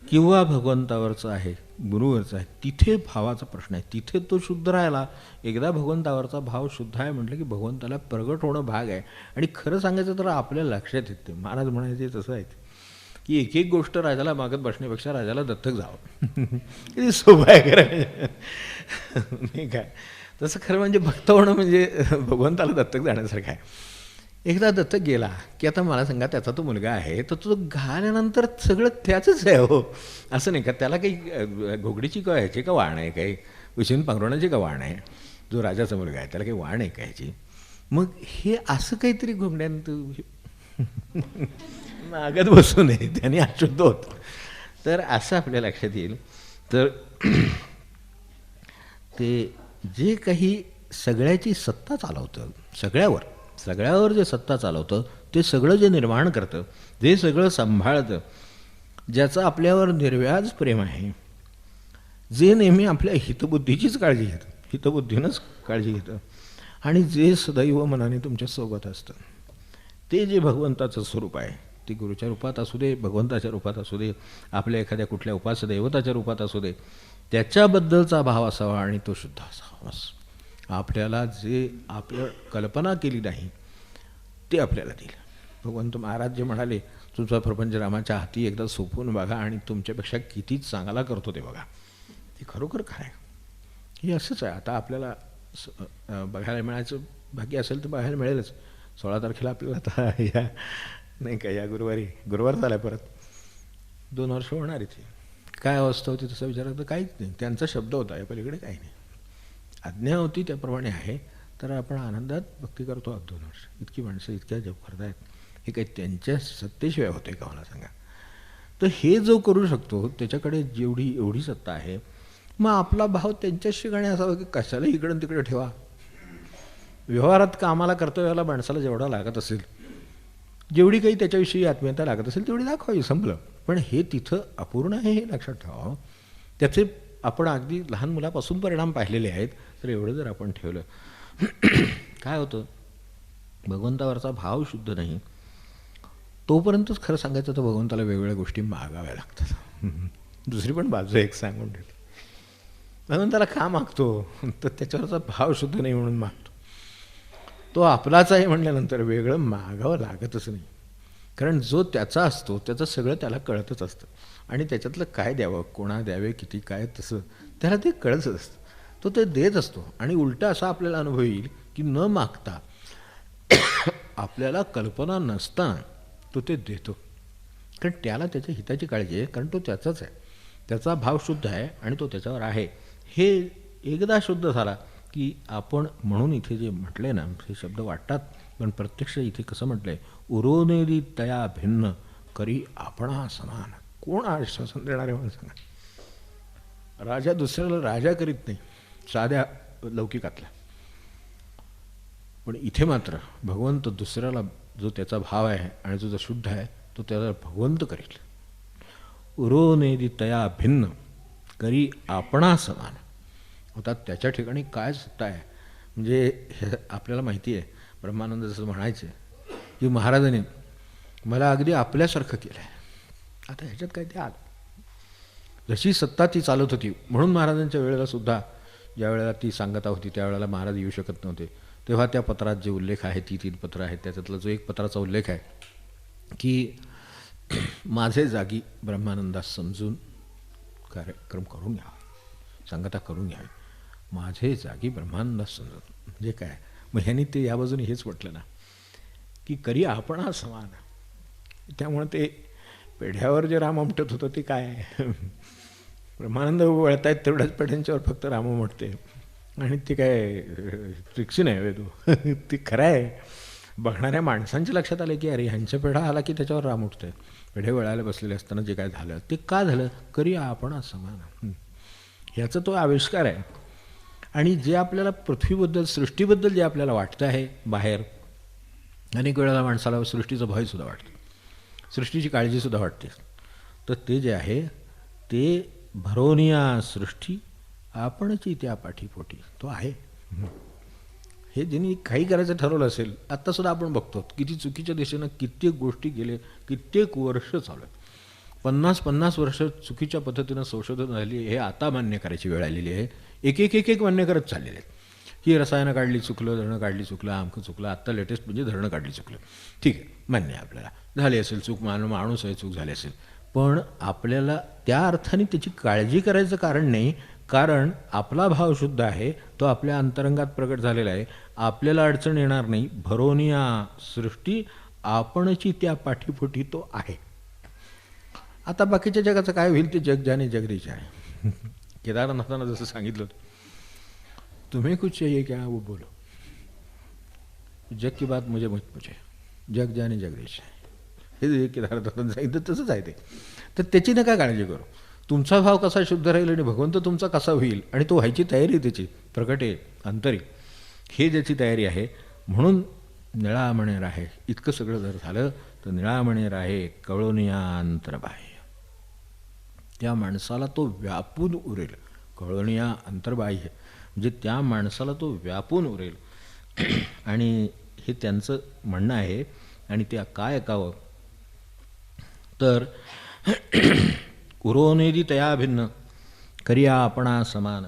किंवा भगवंतावरचं आहे, गुरुवरचं आहे, तिथे भावाचा प्रश्न आहे, तिथे तो शुद्ध राहायला. एकदा भगवंतावरचा भाव शुद्ध आहे म्हटलं की भगवंताला प्रगट होणं भाग आहे. आणि खरं सांगायचं तर आपल्या लक्षात येते, महाराज म्हणायचे तसं आहे की एक एक गोष्ट राजाला मागत बसण्यापेक्षा राजाला दत्तक जावं किती सोपं आहे खरं नाही काय. तसं खरं म्हणजे भक्त होणं म्हणजे भगवंताला दत्तक जाण्यासारखं आहे. एकदा दत्तक गेला की आता मला सांगा, त्याचा तो मुलगा आहे तर तो घाल्यानंतर सगळं त्याचंच आहे हो, असं नाही का. त्याला काही घोगडीची का ह्याची का वाण आहे, काही उशीन पांघरुणाची का वाण आहे, जो राजाचा मुलगा आहे त्याला काही वाण आहे का ह्याची. मग हे असं काहीतरी घोगड्यानं मागत बसू नये, त्याने अशुद्ध होतं. तर असं आपल्या लक्षात येईल. तर ते जे काही सगळ्याची सत्ता चालवतं, सगळ्यावर जे सत्ता चालवतं, ते सगळं जे निर्माण करतं, जे सगळं सांभाळतं, ज्याचं आपल्यावर निर्व्याज प्रेम आहे, जे नेहमी आपल्या हितबुद्धीचीच काळजी घेतं, हितबुद्धीनंच काळजी घेतं, आणि जे सदैव मनाने तुमच्या सोबत असतं, ते जे भगवंताचं स्वरूप आहे, ते गुरुच्या रूपात असू दे, भगवंताच्या रूपात असू दे, आपल्या एखाद्या कुठल्या उपास्य दैवताच्या रूपात असू दे, त्याच्याबद्दलचा भाव असावा आणि तो शुद्ध असावा. बस आपल्याला जे आपलं कल्पना केली नाही ते आपल्याला दिलं. भगवंत महाराज जे म्हणाले, तुमचा प्रपंच रामाच्या हाती एकदा सोपवून बघा आणि तुमच्यापेक्षा किती चांगला करतो ते बघा, ते खरोखर काय आहे. हे असंच आहे. आता आपल्याला बघायला मिळायचं भाग्य असेल तर बघायला मिळेलच. 16 तारखेला आपल्याला आता या नाही का, या गुरुवार झाला परत 2 वर्ष होणार इथे. काय अवस्था होती तसं विचारलं तर काहीच नाही, त्यांचा शब्द होता, या पलीकडे काही नाही. आज्ञा होती त्याप्रमाणे आहे. तर आपण आनंदात भक्ती करतो आहोत 2 वर्ष. इतकी माणसं इतक्या जप करत आहेत, हे काही त्यांच्या सत्तेशिवाय होते का मला सांगा. तर हे जो करू शकतो त्याच्याकडे एवढी सत्ता आहे, मग आपला भाव त्यांच्याशी गाणे असावं की कशाला इकडं तिकडे ठेवा. व्यवहारात कामाला कर्तव्याला माणसाला जेवढा लागत असेल, जेवढी काही त्याच्याविषयी आत्मीयता लागत असेल तेवढी दाखवावी, संपलं. पण हे तिथं अपूर्ण आहे हे लक्षात ठेवावं. त्याचे आपण अगदी लहान मुलापासून परिणाम पाहिलेले आहेत. तर एवढं जर आपण ठेवलं, काय होतं, भगवंतावरचा भाव शुद्ध नाही तोपर्यंतच खरं सांगायचं तर भगवंताला वेगवेगळ्या गोष्टी मागाव्या लागतात. दुसरी पण बाजू एक सांगून ठेवली, भगवंताला का मागतो तर त्याच्यावरचा भाव शुद्ध नाही म्हणून मागतो. तो आपलाच आहे म्हटल्यानंतर वेगळं मागावं लागतच नाही, कारण जो त्याचा असतो त्याचं सगळं त्याला कळतच असतं, आणि त्याच्यातलं काय द्यावं, कोणा द्यावे, किती काय, तसं त्याला ते कळतच असतं. तो ते देत असतो. आणि उलटा असा आपल्याला अनुभव येईल की न मागता आपल्याला कल्पना नसताना तो ते देतो, कारण त्याला त्याच्या हिताची काळजी आहे, कारण तो त्याचाच आहे, त्याचा भाव शुद्ध आहे आणि तो त्याच्यावर आहे. हे एकदा शुद्ध झाला की आपण, म्हणून इथे जे म्हटले ना, हे शब्द वाटतात पण प्रत्यक्ष इथे कसं म्हटलंय, उरोनेरी तया भिन्न करी आपणा समान. कोण आश्वासन देणारे म्हणून सांगा. राजा दुसऱ्याला राजा करीत नाही साध्या लौकिकातला, पण इथे मात्र भगवंत दुसऱ्याला जो त्याचा भाव आहे आणि जो शुद्ध आहे तो त्याला भगवंत करेल. उरोनेदी तया भिन्न करी आपणा समान. आता त्याच्या ठिकाणी काय सत्ता आहे म्हणजे हे आपल्याला माहिती आहे. ब्रह्मानंद जसं म्हणायचे की महाराजांनी मला अगदी आपल्यासारखं केलं आहे. आता ह्याच्यात काय ते आलं. जशी सत्ता ती चालत होती म्हणून महाराजांच्या वेळेला सुद्धा ज्या वेळेला ती सांगता होती त्यावेळेला महाराज येऊ शकत नव्हते. तेव्हा त्या पत्रात जे उल्लेख आहे ती 3 पत्र आहेत त्याच्यातला जो एक पत्राचा उल्लेख आहे की माझे जागी ब्रह्मानंदास समजून कार्यक्रम करून घ्यावा, सांगता करून घ्यावी. माझे जागी ब्रह्मानंदास समजून म्हणजे काय. मग ह्यांनी ते या बाजूने हेच म्हटलं ना की करी आपणा समान. त्यामुळे ते पेढ्यावर जे राम उमटत होतं ते काय आहे ब्रह्मानंद वळत आहेत तेवढ्याच पेढ्यांच्यावर फक्त राम उमटते आणि ते काय फिक्शन आहे वे तो ते खरं आहे. बघणाऱ्या माणसांच्या लक्षात आलं की अरे ह्यांच्या पेढा आला की त्याच्यावर राम उठतंय. पेढे वळायला बसलेले असताना जे काय झालं ते का झालं. करी आपणा समान ह्याचा तो आविष्कार आहे. आणि जे आपल्याला पृथ्वीबद्दल सृष्टीबद्दल जे आपल्याला वाटतं आहे बाहेर, अनेक वेळेला माणसाला सृष्टीचं भयसुद्धा वाटतं, सृष्टीची काळजीसुद्धा वाटते. तर ते जे आहे ते भरोनिया सृष्टी आपणची त्या पाठीपोटी तो आहे. हे ज्यांनी काही करायचं ठरवलं असेल आत्तासुद्धा आपण बघतो किती चुकीच्या दिशेनं कित्येक गोष्टी गेले, कित्येक वर्ष चालू आहेत. 50-50 वर्ष चुकीच्या पद्धतीनं संशोधन झाली हे आता मान्य करायची वेळ आलेली आहे. एक मान्य करत चाललेले आहेत ही रसायनं काढली चुकलं, धरणं काढली चुकलं, आमकं चुकलं. आत्ता लेटेस्ट म्हणजे धरणं काढली चुकलं. ठीक आहे मान्य आहे आपल्याला झाली असेल चूक, माणूस आहे चूक झाली असेल. पण आपल्याला त्या अर्थाने त्याची काळजी करायचं कारण नाही. कारण आपला भाव शुद्ध आहे तो आपल्या अंतरंगात प्रकट झालेला आहे. आपल्याला अडचण येणार नाही. भरोनिया सृष्टी आपणची त्या पाठीपोटी तो आहे. आता बाकीच्या जगाचं काय होईल ते जग जाने जगदीश आहे. केदारनाथांना जसं सांगितलं तुम्हें कुछ चाहिए क्या वो बोलो, जग की बात मुझे मत पूछे, जग जाने जगदीश आहे. हे जे केदारनाथांना सांगितलं तसंच आहे ते. तर त्याची नका काळजी करू. तुमचा भाव कसा शुद्ध राहील आणि भगवंत तुमचा कसा होईल आणि तो व्हायची तयारी त्याची प्रकट आहे अंतरी हे ज्याची तयारी आहे. म्हणून निळामणे राहे इतकं सगळं जर झालं तर निळामणे राहे कळोनिया अंतर्बाह्य. त्या माणसाला तो व्यापून उरेल. कळोनिया अंतर्बाह्य म्हणजे त्या माणसाला तो व्यापून उरेल. आणि हे त्यांचं म्हणणं आहे. आणि ते काय ऐकावं तर उरोनेदी तया भिन्न करिया आपणा समान.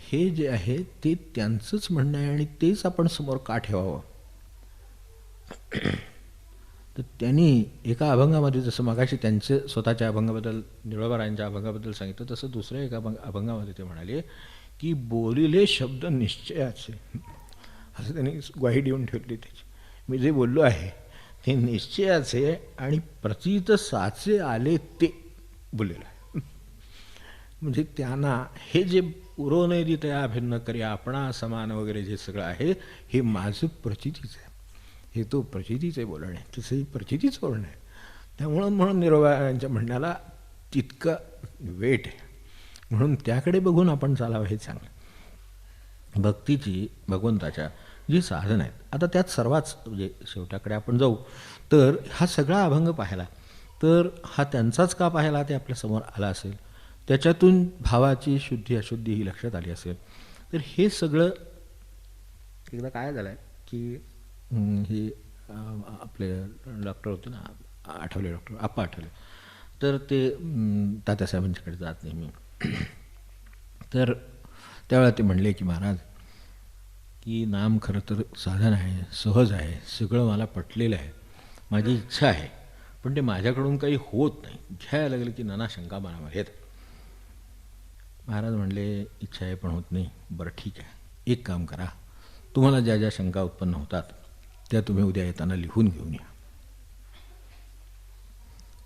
हे जे आहे ते त्यांचंच म्हणणं आहे आणि तेच आपण समोर का ठेवावं. तर त्यांनी एका अभंगामध्ये जसं मगाशी त्यांचे स्वतःच्या अभंगाबद्दल निळोबारायांच्या अभंगाबद्दल सांगितलं तसं दुसऱ्या एका अभंगामध्ये ते म्हणाले की बोलिले शब्द निश्चयाचे. असं त्यांनी ग्वाही देऊन ठेवली त्याची. मी जे बोललो आहे ते निश्चयाचे आणि प्रतीत साचे आले ते बोललेलं आहे. म्हणजे त्यांना हे जे उरोनेदी तया भिन्न करी आपणा समान वगैरे जे सगळं आहे हे माझं प्रचितीच आहे. हे तो प्रचितीचे बोलणं आहे. तसं हे प्रचितीच बोलणं आहे. म्हणून निरोबाच्या म्हणण्याला तितकं वेट आहे. म्हणून त्याकडे बघून आपण चालावं हे चांगलं. भक्तीची भगवंताच्या जी साधन आहेत आता त्यात सर्वात म्हणजे शेवटाकडे आपण जाऊ तर हा सगळा अभंग पाहिला तर हा त्यांचाच का पाहिला ते आपल्यासमोर आला असेल. त्याच्यातून भावाची शुद्धी अशुद्धी ही लक्षात आली असेल. तर हे सगळं एकदा काय झालं आहे की हे आपले डॉक्टर होते ना आठवले डॉक्टर आप्पा आठवले तर ते तात्यासाहेबांच्याकडे जात नाही मी. तर त्यावेळेला ते म्हणले की महाराज की नाम खरं तर साधन आहे, सहज आहे, सगळं मला पटलेलं आहे, माझी इच्छा आहे, पण ते माझ्याकडून काही होत नाही. घ्यायला लागलं की नाना शंका मनावर येत. महाराज म्हणले इच्छा आहे पण होत नाही. बरं ठीक आहे एक काम करा, तुम्हाला ज्या ज्या शंका उत्पन्न होतात त्या तुम्ही उद्या येताना लिहून घेऊन या.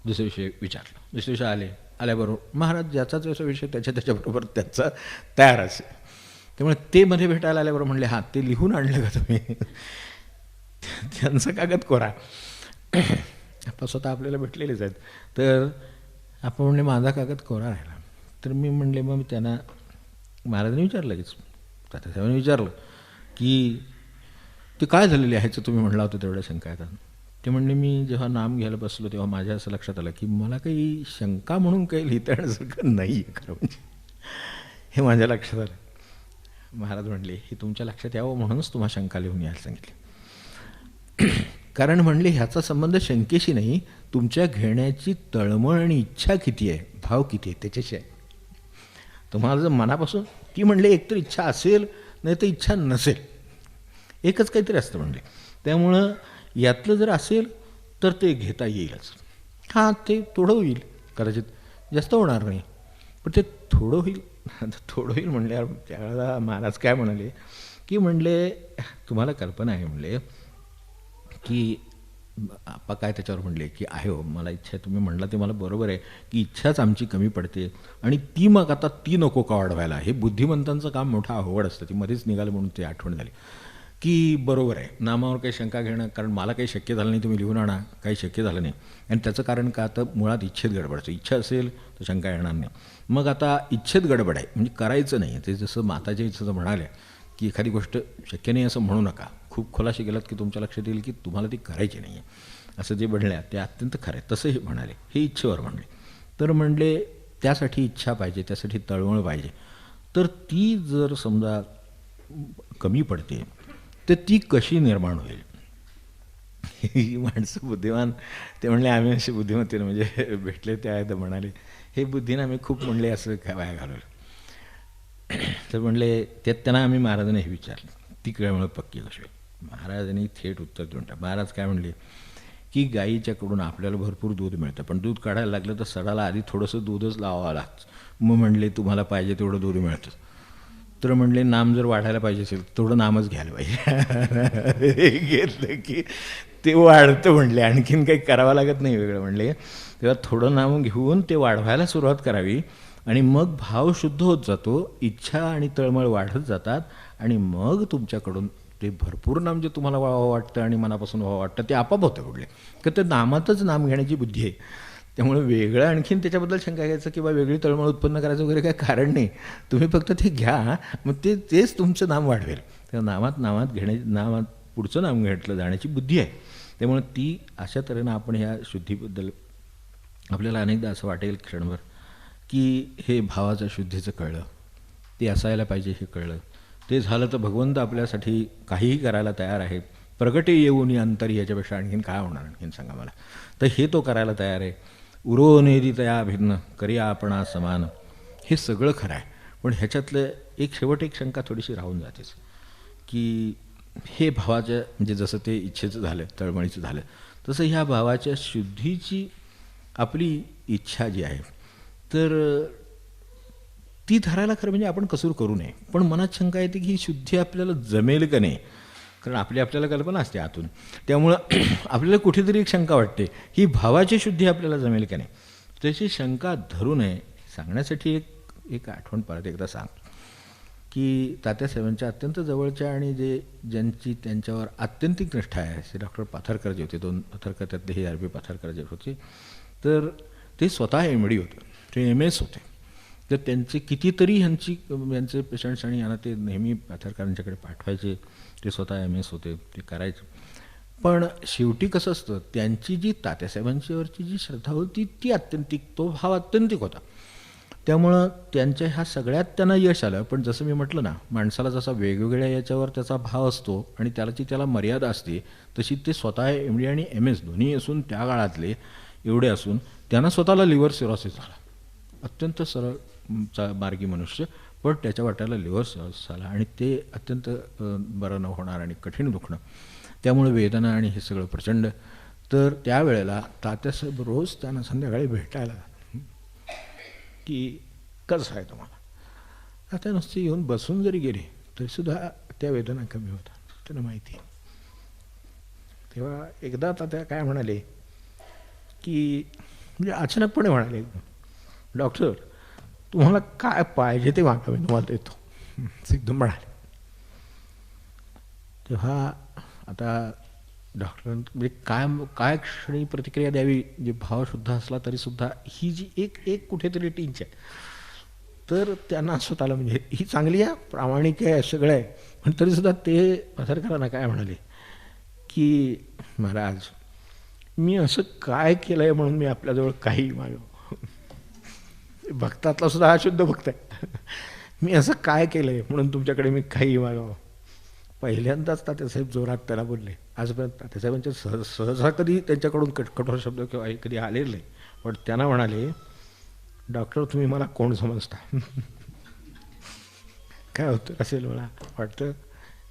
दुसरे विषय विचारलं. दुसरे विषय आल्याबरोबर महाराज ज्याचाच विषय त्याच्याबरोबर त्याचा तयार असेल. त्यामुळे ते मध्ये भेटायला आल्याबरोबर म्हणले हां ते लिहून आणलं का तुम्ही. त्यांचा कागद कोरा आपण स्वतः आपल्याला भेटलेलेच आहेत. तर आपण म्हणले माझा कागद कोरा राहिला. तर मी म्हणले मग त्यांना महाराजांनी विचारलं की तात्यासाहेबांनी विचारलं की ते काय झालेले आहे ह्याचं तुम्ही म्हणला होतं तेवढ्या शंका येतात. ते म्हणले मी जेव्हा नाम घ्यायला बसलो तेव्हा माझ्या असं लक्षात आलं की मला काही शंका म्हणून काही लिहिता येण्यासारखं नाही आहे खरं म्हणजे, हे माझ्या लक्षात आलं. महाराज म्हणले हे तुमच्या लक्षात यावं म्हणूनच तुम्हाला शंका लिहून यायला सांगितले. कारण म्हणले ह्याचा संबंध शंकेशी नाही, तुमच्या घेण्याची तळमळ आणि इच्छा किती आहे, भाव किती आहे त्याच्याशी आहे. तुम्हाला जर मनापासून ती म्हणले एकतर इच्छा असेल नाही तर इच्छा नसेल, एकच काहीतरी असतं म्हणले. त्यामुळं यातलं जर असेल तर ते घेता येईलच. हां ते थोडं होईल कदाचित, जास्त होणार नाही, पण ते थोडं होईल. थोडं होईल म्हणल्यावर त्यावेळेला महाराज काय म्हणाले की म्हणले तुम्हाला कल्पना आहे म्हणले की आप्पा काय त्याच्यावर म्हणले की आहे हो मला इच्छा आहे, तुम्ही म्हणला ते मला बरोबर आहे की इच्छाच आमची कमी पडते आणि ती मग आता ती नको का वाढवायला. हे बुद्धिमंतांचं काम मोठं अवघड असतं. ती मध्येच निघालं म्हणून ते आठवण झाली की बरोबर आहे नामावर काही शंका घेणं, कारण मला काही शक्य झालं नाही, तुम्ही लिहून आणा, काही शक्य झालं नाही. आणि त्याचं कारण का तर मुळात इच्छेत गडबडचं, इच्छा असेल तर शंका येणार नाही. मग आता इच्छेत गडबड आहे म्हणजे करायचं नाही. ते जसं माताच्या इच्छेचं म्हणाले की एखादी गोष्ट शक्य नाही असं म्हणू नका, खूप खोलाशी गेलात की तुमच्या लक्षात येईल की तुम्हाला ती करायची नाही आहे, असं जे म्हणल्या ते अत्यंत खरं आहे. तसं हे म्हणाले, हे इच्छेवर म्हणले. तर म्हणले त्यासाठी इच्छा पाहिजे, त्यासाठी तळमळ पाहिजे. तर ती जर समजा कमी पडते तर ती कशी निर्माण होईल. ही माणसं बुद्धिमान, ते म्हणले आम्ही असे बुद्धिमत्तेने म्हणजे भेटले त्या तर म्हणाले हे बुद्धीनं आम्ही खूप म्हणले असं काय वाया घालवलं. तर म्हणले त्यात त्यांना आम्ही महाराजांना हे विचारलं ती कळमळ पक्की कशी होईल. महाराजांनी थेट उत्तर देऊन टाक. महाराज काय म्हणले की गाईच्याकडून आपल्याला भरपूर दूध मिळतं, पण दूध काढायला लागलं तर सडाला आधी थोडंसं दूधच लावावं लागतं. मग म्हणले तुम्हाला पाहिजे तेवढं दूध मिळतं, तर म्हणले नाम जर वाढायला पाहिजे असेल थोडं नामच घ्यायला पाहिजे. घेतलं की ते वाढतं म्हणले, आणखीन काही करावं लागत नाही वेगळं म्हणले. तेव्हा थोडं नाम घेऊन ते वाढवायला सुरुवात करावी आणि मग भाव शुद्ध होत जातो, इच्छा आणि तळमळ वाढत जातात आणि मग तुमच्याकडून ते भरपूर नाम जे तुम्हाला व्हावं वाटतं आणि मनापासून व्हावं वाटतं ते आपोआप होतं कुठले, तर ते नामातच नाम घेण्याची बुद्धी आहे. त्यामुळे वेगळं आणखीन त्याच्याबद्दल शंका घ्यायचं किंवा वेगळी तळमळ उत्पन्न करायचं वगैरे काही कारण नाही. तुम्ही फक्त ते घ्या, मग तेच तुमचं नाम वाढवेल. त्या नामात नामात पुढचं नाम घेतलं जाण्याची बुद्धी आहे. त्यामुळे ती अशा तऱ्हेनं आपण ह्या शुद्धीबद्दल आपल्याला अनेकदा असं वाटेल क्षणभर की हे भावाच्या शुद्धीचं कळलं, ते असायला पाहिजे हे कळलं, ते झालं तर भगवंत आपल्यासाठी काहीही करायला तयार आहे. प्रगटे येऊन अंतरी याच्यापेक्षा आणखीन काय होणार, आणखीन सांगा मला. तर हे तो करायला तयार आहे. उरो नेदी तया भिन्न करिया आपणा समान, हे सगळं खरं आहे. पण ह्याच्यातलं एक शंका थोडीशी राहून जातेच की हे भावाच्या म्हणजे जसं ते इच्छेचं झालं, तळमळीचं झालं, तसं ह्या भावाच्या शुद्धीची आपली इच्छा जी आहे तर ती धरायला खरं म्हणजे आपण कसूर करू नये. पण मनात शंका येते की ही शुद्धी आपल्याला जमेल का नाही, कारण आपल्याला कल्पना असते आतून. त्यामुळं आपल्याला कुठेतरी एक शंका वाटते ही भावाची शुद्धी आपल्याला जमेल का नाही. त्याची शंका धरू नये सांगण्यासाठी एक आठवण परत एकदा सांग की तात्यासाहेबांच्या अत्यंत जवळच्या आणि ज्यांची त्यांच्यावर आत्यंतिक निष्ठा आहे असे डॉक्टर पाथरकर जे होते, 2 पाथरकर त्यातले हे आर.बी. पाथरकर जे होते, तर ते स्वतः MD होते, ते MS होते. तर त्यांचे कितीतरी यांचे पेशंट्स आणि यांना ते नेहमी पाथरकरांच्याकडे पाठवायचे. ते स्वतः MS होते, ते करायचे. पण शेवटी कसं असतं त्यांची जी तात्यासाहेबांच्यावरची जी श्रद्धा होती ती आत्यंतिक, तो भाव आत्यंतिक होता. त्यामुळं त्यांच्या ह्या सगळ्यात त्यांना यश आलं. पण जसं मी म्हटलं ना, माणसाला जसा वेगवेगळ्या याच्यावर त्याचा भाव असतो आणि त्याला मर्यादा असते, तशी ते स्वतः MD आणि MS दोन्ही असून त्या काळातले एवढे असून त्यांना स्वतःला लिव्हर सिरोसिस झाला. अत्यंत सरळ मार्गी मनुष्य, पण त्याच्या वाट्याला लिव्हर सिरोसिस झाला आणि ते अत्यंत बरं न होणार आणि कठीण दुखणं, त्यामुळे वेदना आणि हे सगळं प्रचंड. तर त्यावेळेला तात्यासाहेब रोज त्यांना संध्याकाळी भेटायला की कसं आहे तुम्हाला. आता नुसते येऊन बसून जरी गेले तरीसुद्धा त्या वेदना कमी होतात, त्यांना माहिती आहे. तेव्हा एकदा तात्या काय म्हणाले की म्हणजे अचानकपणे म्हणाले, डॉक्टर तुम्हाला काय पाहिजे ते मागा, मी तुम्हाला देतो, एकदम म्हणाले. तेव्हा आता डॉक्टर म्हणजे काय क्षणी प्रतिक्रिया द्यावी, जे भाव शुद्ध असला तरीसुद्धा ही जी एक कुठेतरी टींच आहे तर त्यांना स्वतःला म्हणजे ही चांगली आहे, प्रामाणिक आहे, सगळं आहे, पण तरीसुद्धा ते पथरकरांना काय म्हणाले की महाराज मी असं काय केलं आहे म्हणून मी आपल्याजवळ काही मागावं. भक्तातला सुद्धा हा शुद्ध भक्त आहे. मी असं काय केलं आहे म्हणून तुमच्याकडे मी काही मागावं. पहिल्यांदाच तात्यासाहेब जोरात त्याला बोलले. आजपर्यंत तात्यासाहेबांच्या सहसा कधी त्यांच्याकडून कठोर शब्द किंवा कधी आलेले नाही, पण त्यांना म्हणाले डॉक्टर तुम्ही मला कोण समजता. काय होतं असेल मला वाटतं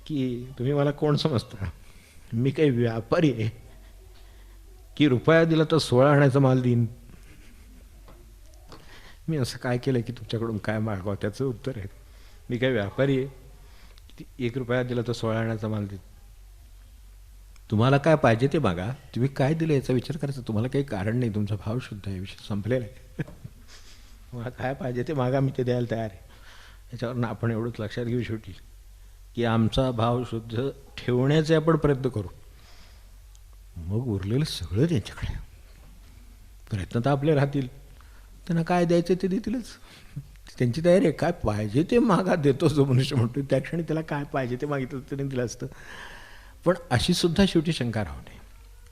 की तुम्ही मला कोण समजता. मी काही व्यापारी आहे की रुपया दिला तर 16 आण्याचा माल देईन. मी असं काय केलं की तुमच्याकडून काय मागावं. त्याचं उत्तर आहे मी काय व्यापारी आहे, 1 रुपया दिला तर 16 आण्याचा माल देईन. तुम्हाला काय पाहिजे ते मागा, तुम्ही काय दिलं याचा विचार करायचा. तुम्हाला काही कारण नाही, तुमचा भाव शुद्ध आहे, विषय संपलेला आहे. तुम्हाला काय पाहिजे ते मागा, मी ते द्यायला तयार आहे. याच्यावरनं आपण एवढंच लक्षात घेऊ शेवटी की आमचा भाव शुद्ध ठेवण्याचे आपण प्रयत्न करू, मग उरलेलं सगळं त्यांच्याकडे. प्रयत्न तर आपले राहतील, त्यांना काय द्यायचं ते देतीलच, त्यांची तयारी आहे. काय पाहिजे ते मागा, देतो जो मनुष्य म्हणतो त्या क्षणी त्याला काय पाहिजे ते मागितलं त्याने दिलं असतं. पण अशी सुद्धा शेवटी शंका राहू नये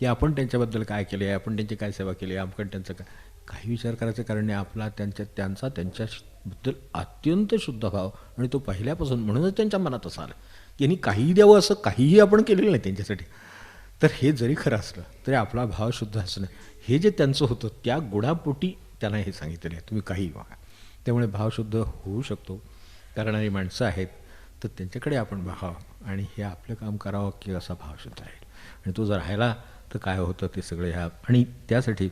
की आपण त्यांच्याबद्दल काय केले आहे, आपण त्यांची काय सेवा केली आहे, आपण त्यांचं काय काही विचार करायचं कारण नाही. आपला त्यांच्याबद्दल अत्यंत शुद्ध भाव आणि तो पहिल्यापासून, म्हणूनच त्यांच्या मनात असं आलं की यांनी काहीही द्यावं, असं काहीही आपण केलेलं नाही त्यांच्यासाठी. तर हे जरी खरं असलं तरी आपला भाव शुद्ध असणं हे जे त्यांचं होतं त्या गुणापोटी त्यांना हे सांगितलेलं आहे तुम्ही काही मागा. त्यामुळे भाव शुद्ध होऊ शकतो. करणारी माणसं आहेत तर त्यांच्याकडे आपण बघावं आणि हे आपलं काम करावं की असा भाव शुद्ध राहील. आणि तो जर राहिला तर काय होतं ते सगळं ह्या. आणि त्यासाठी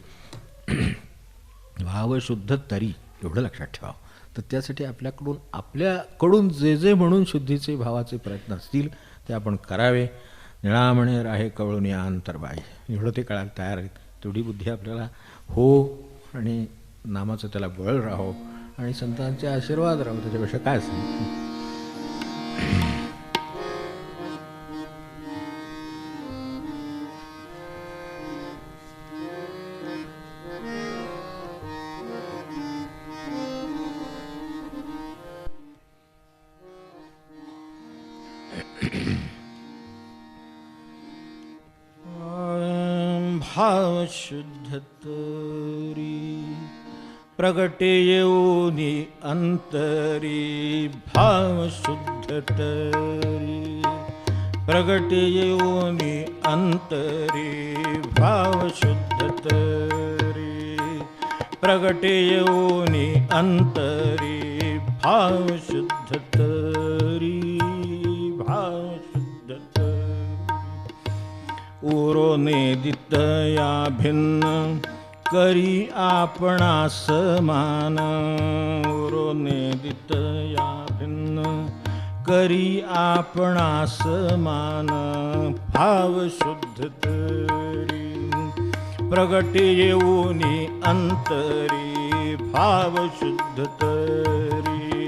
भाव शुद्ध तरी एवढं लक्षात ठेवावं. तर त्यासाठी आपल्याकडून जे जे म्हणून शुद्धीचे भावाचे प्रयत्न असतील ते आपण करावे. निळामणे राहे कवळून या अंतर्बाह्य, एवढं ते कळायला तयार आहेत. तेवढी बुद्धी आपल्याला हो आणि नामाचं त्याला बळ राहो आणि संतांचे आशीर्वाद राहो, त्याच्यापेक्षा काय सांग. भाव शुद्ध तरी प्रगटे येऊनी अंतरी. भाव शुद्ध तरी प्रगटे येऊनी अंतरी. भाव शुद्ध तरी प्रगटे येऊनी अंतरी. भाव शुद्ध तरी भाव शुद्ध तरी. उरोने दितया भिन्न करी आपणा समान. उरोने दितया भिन्न करी आपणा समान. भाव शुद्ध तरी प्रगटे येऊनी अंतरी. भाव शुद्ध तरी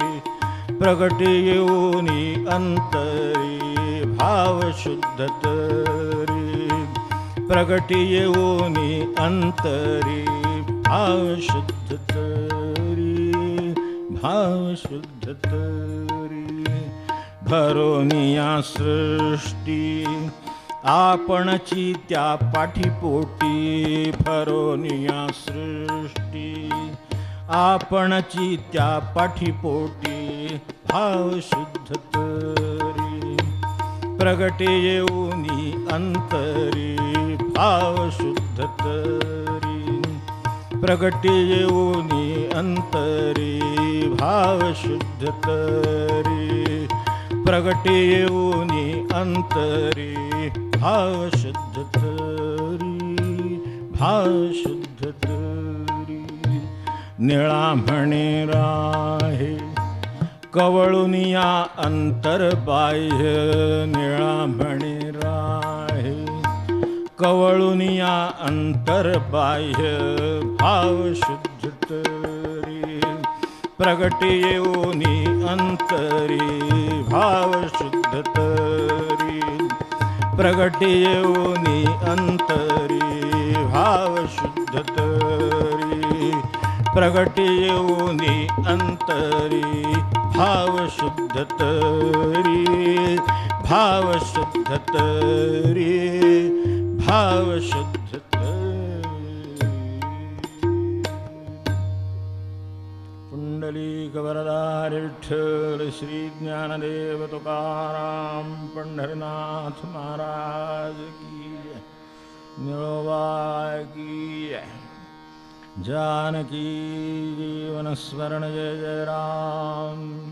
प्रगटे येऊनी अंतरी. भाव शुद्ध तरी प्रगटे येऊनी अंतरी. भाव शुद्ध तरी भाव शुद्ध तरी. भरोनिया सृष्टी आपणची त्या पाठीपोटी. भरोनिया सृष्टी आपणची त्या पाठीपोटी. भाव शुद्ध तरी प्रगटे येऊनी अंतरी. भाव शुद्ध तरी प्रगटे येऊनी अंतरी. भाव शुद्ध तरी प्रगटे येऊनी अंतरी. भाव शुद्ध तरी भाव शुद्ध तरी. निळा म्हणे राहे कवळून या अंतर्बाह्य. निळा म्हणे राहे कवळून या अंतर्बाह्य. भाव शुद्ध तरी प्रगटे येऊनी अंतरी. भाव शुद्ध तरी प्रगटे येऊनी अंतरी. भाव शुद्ध तरी प्रगटी येऊनी अंतरी भाव शुद्ध तरी, भाव शुद्ध तरी, भाव शुद्ध तरी. पुंडलिक वरदारी विठ्ठल श्री ज्ञानदेव तुकाराम पंढरीनाथ महाराज की जय. निळोबा की जय. जानकी जीवन स्मरण जय जय राम.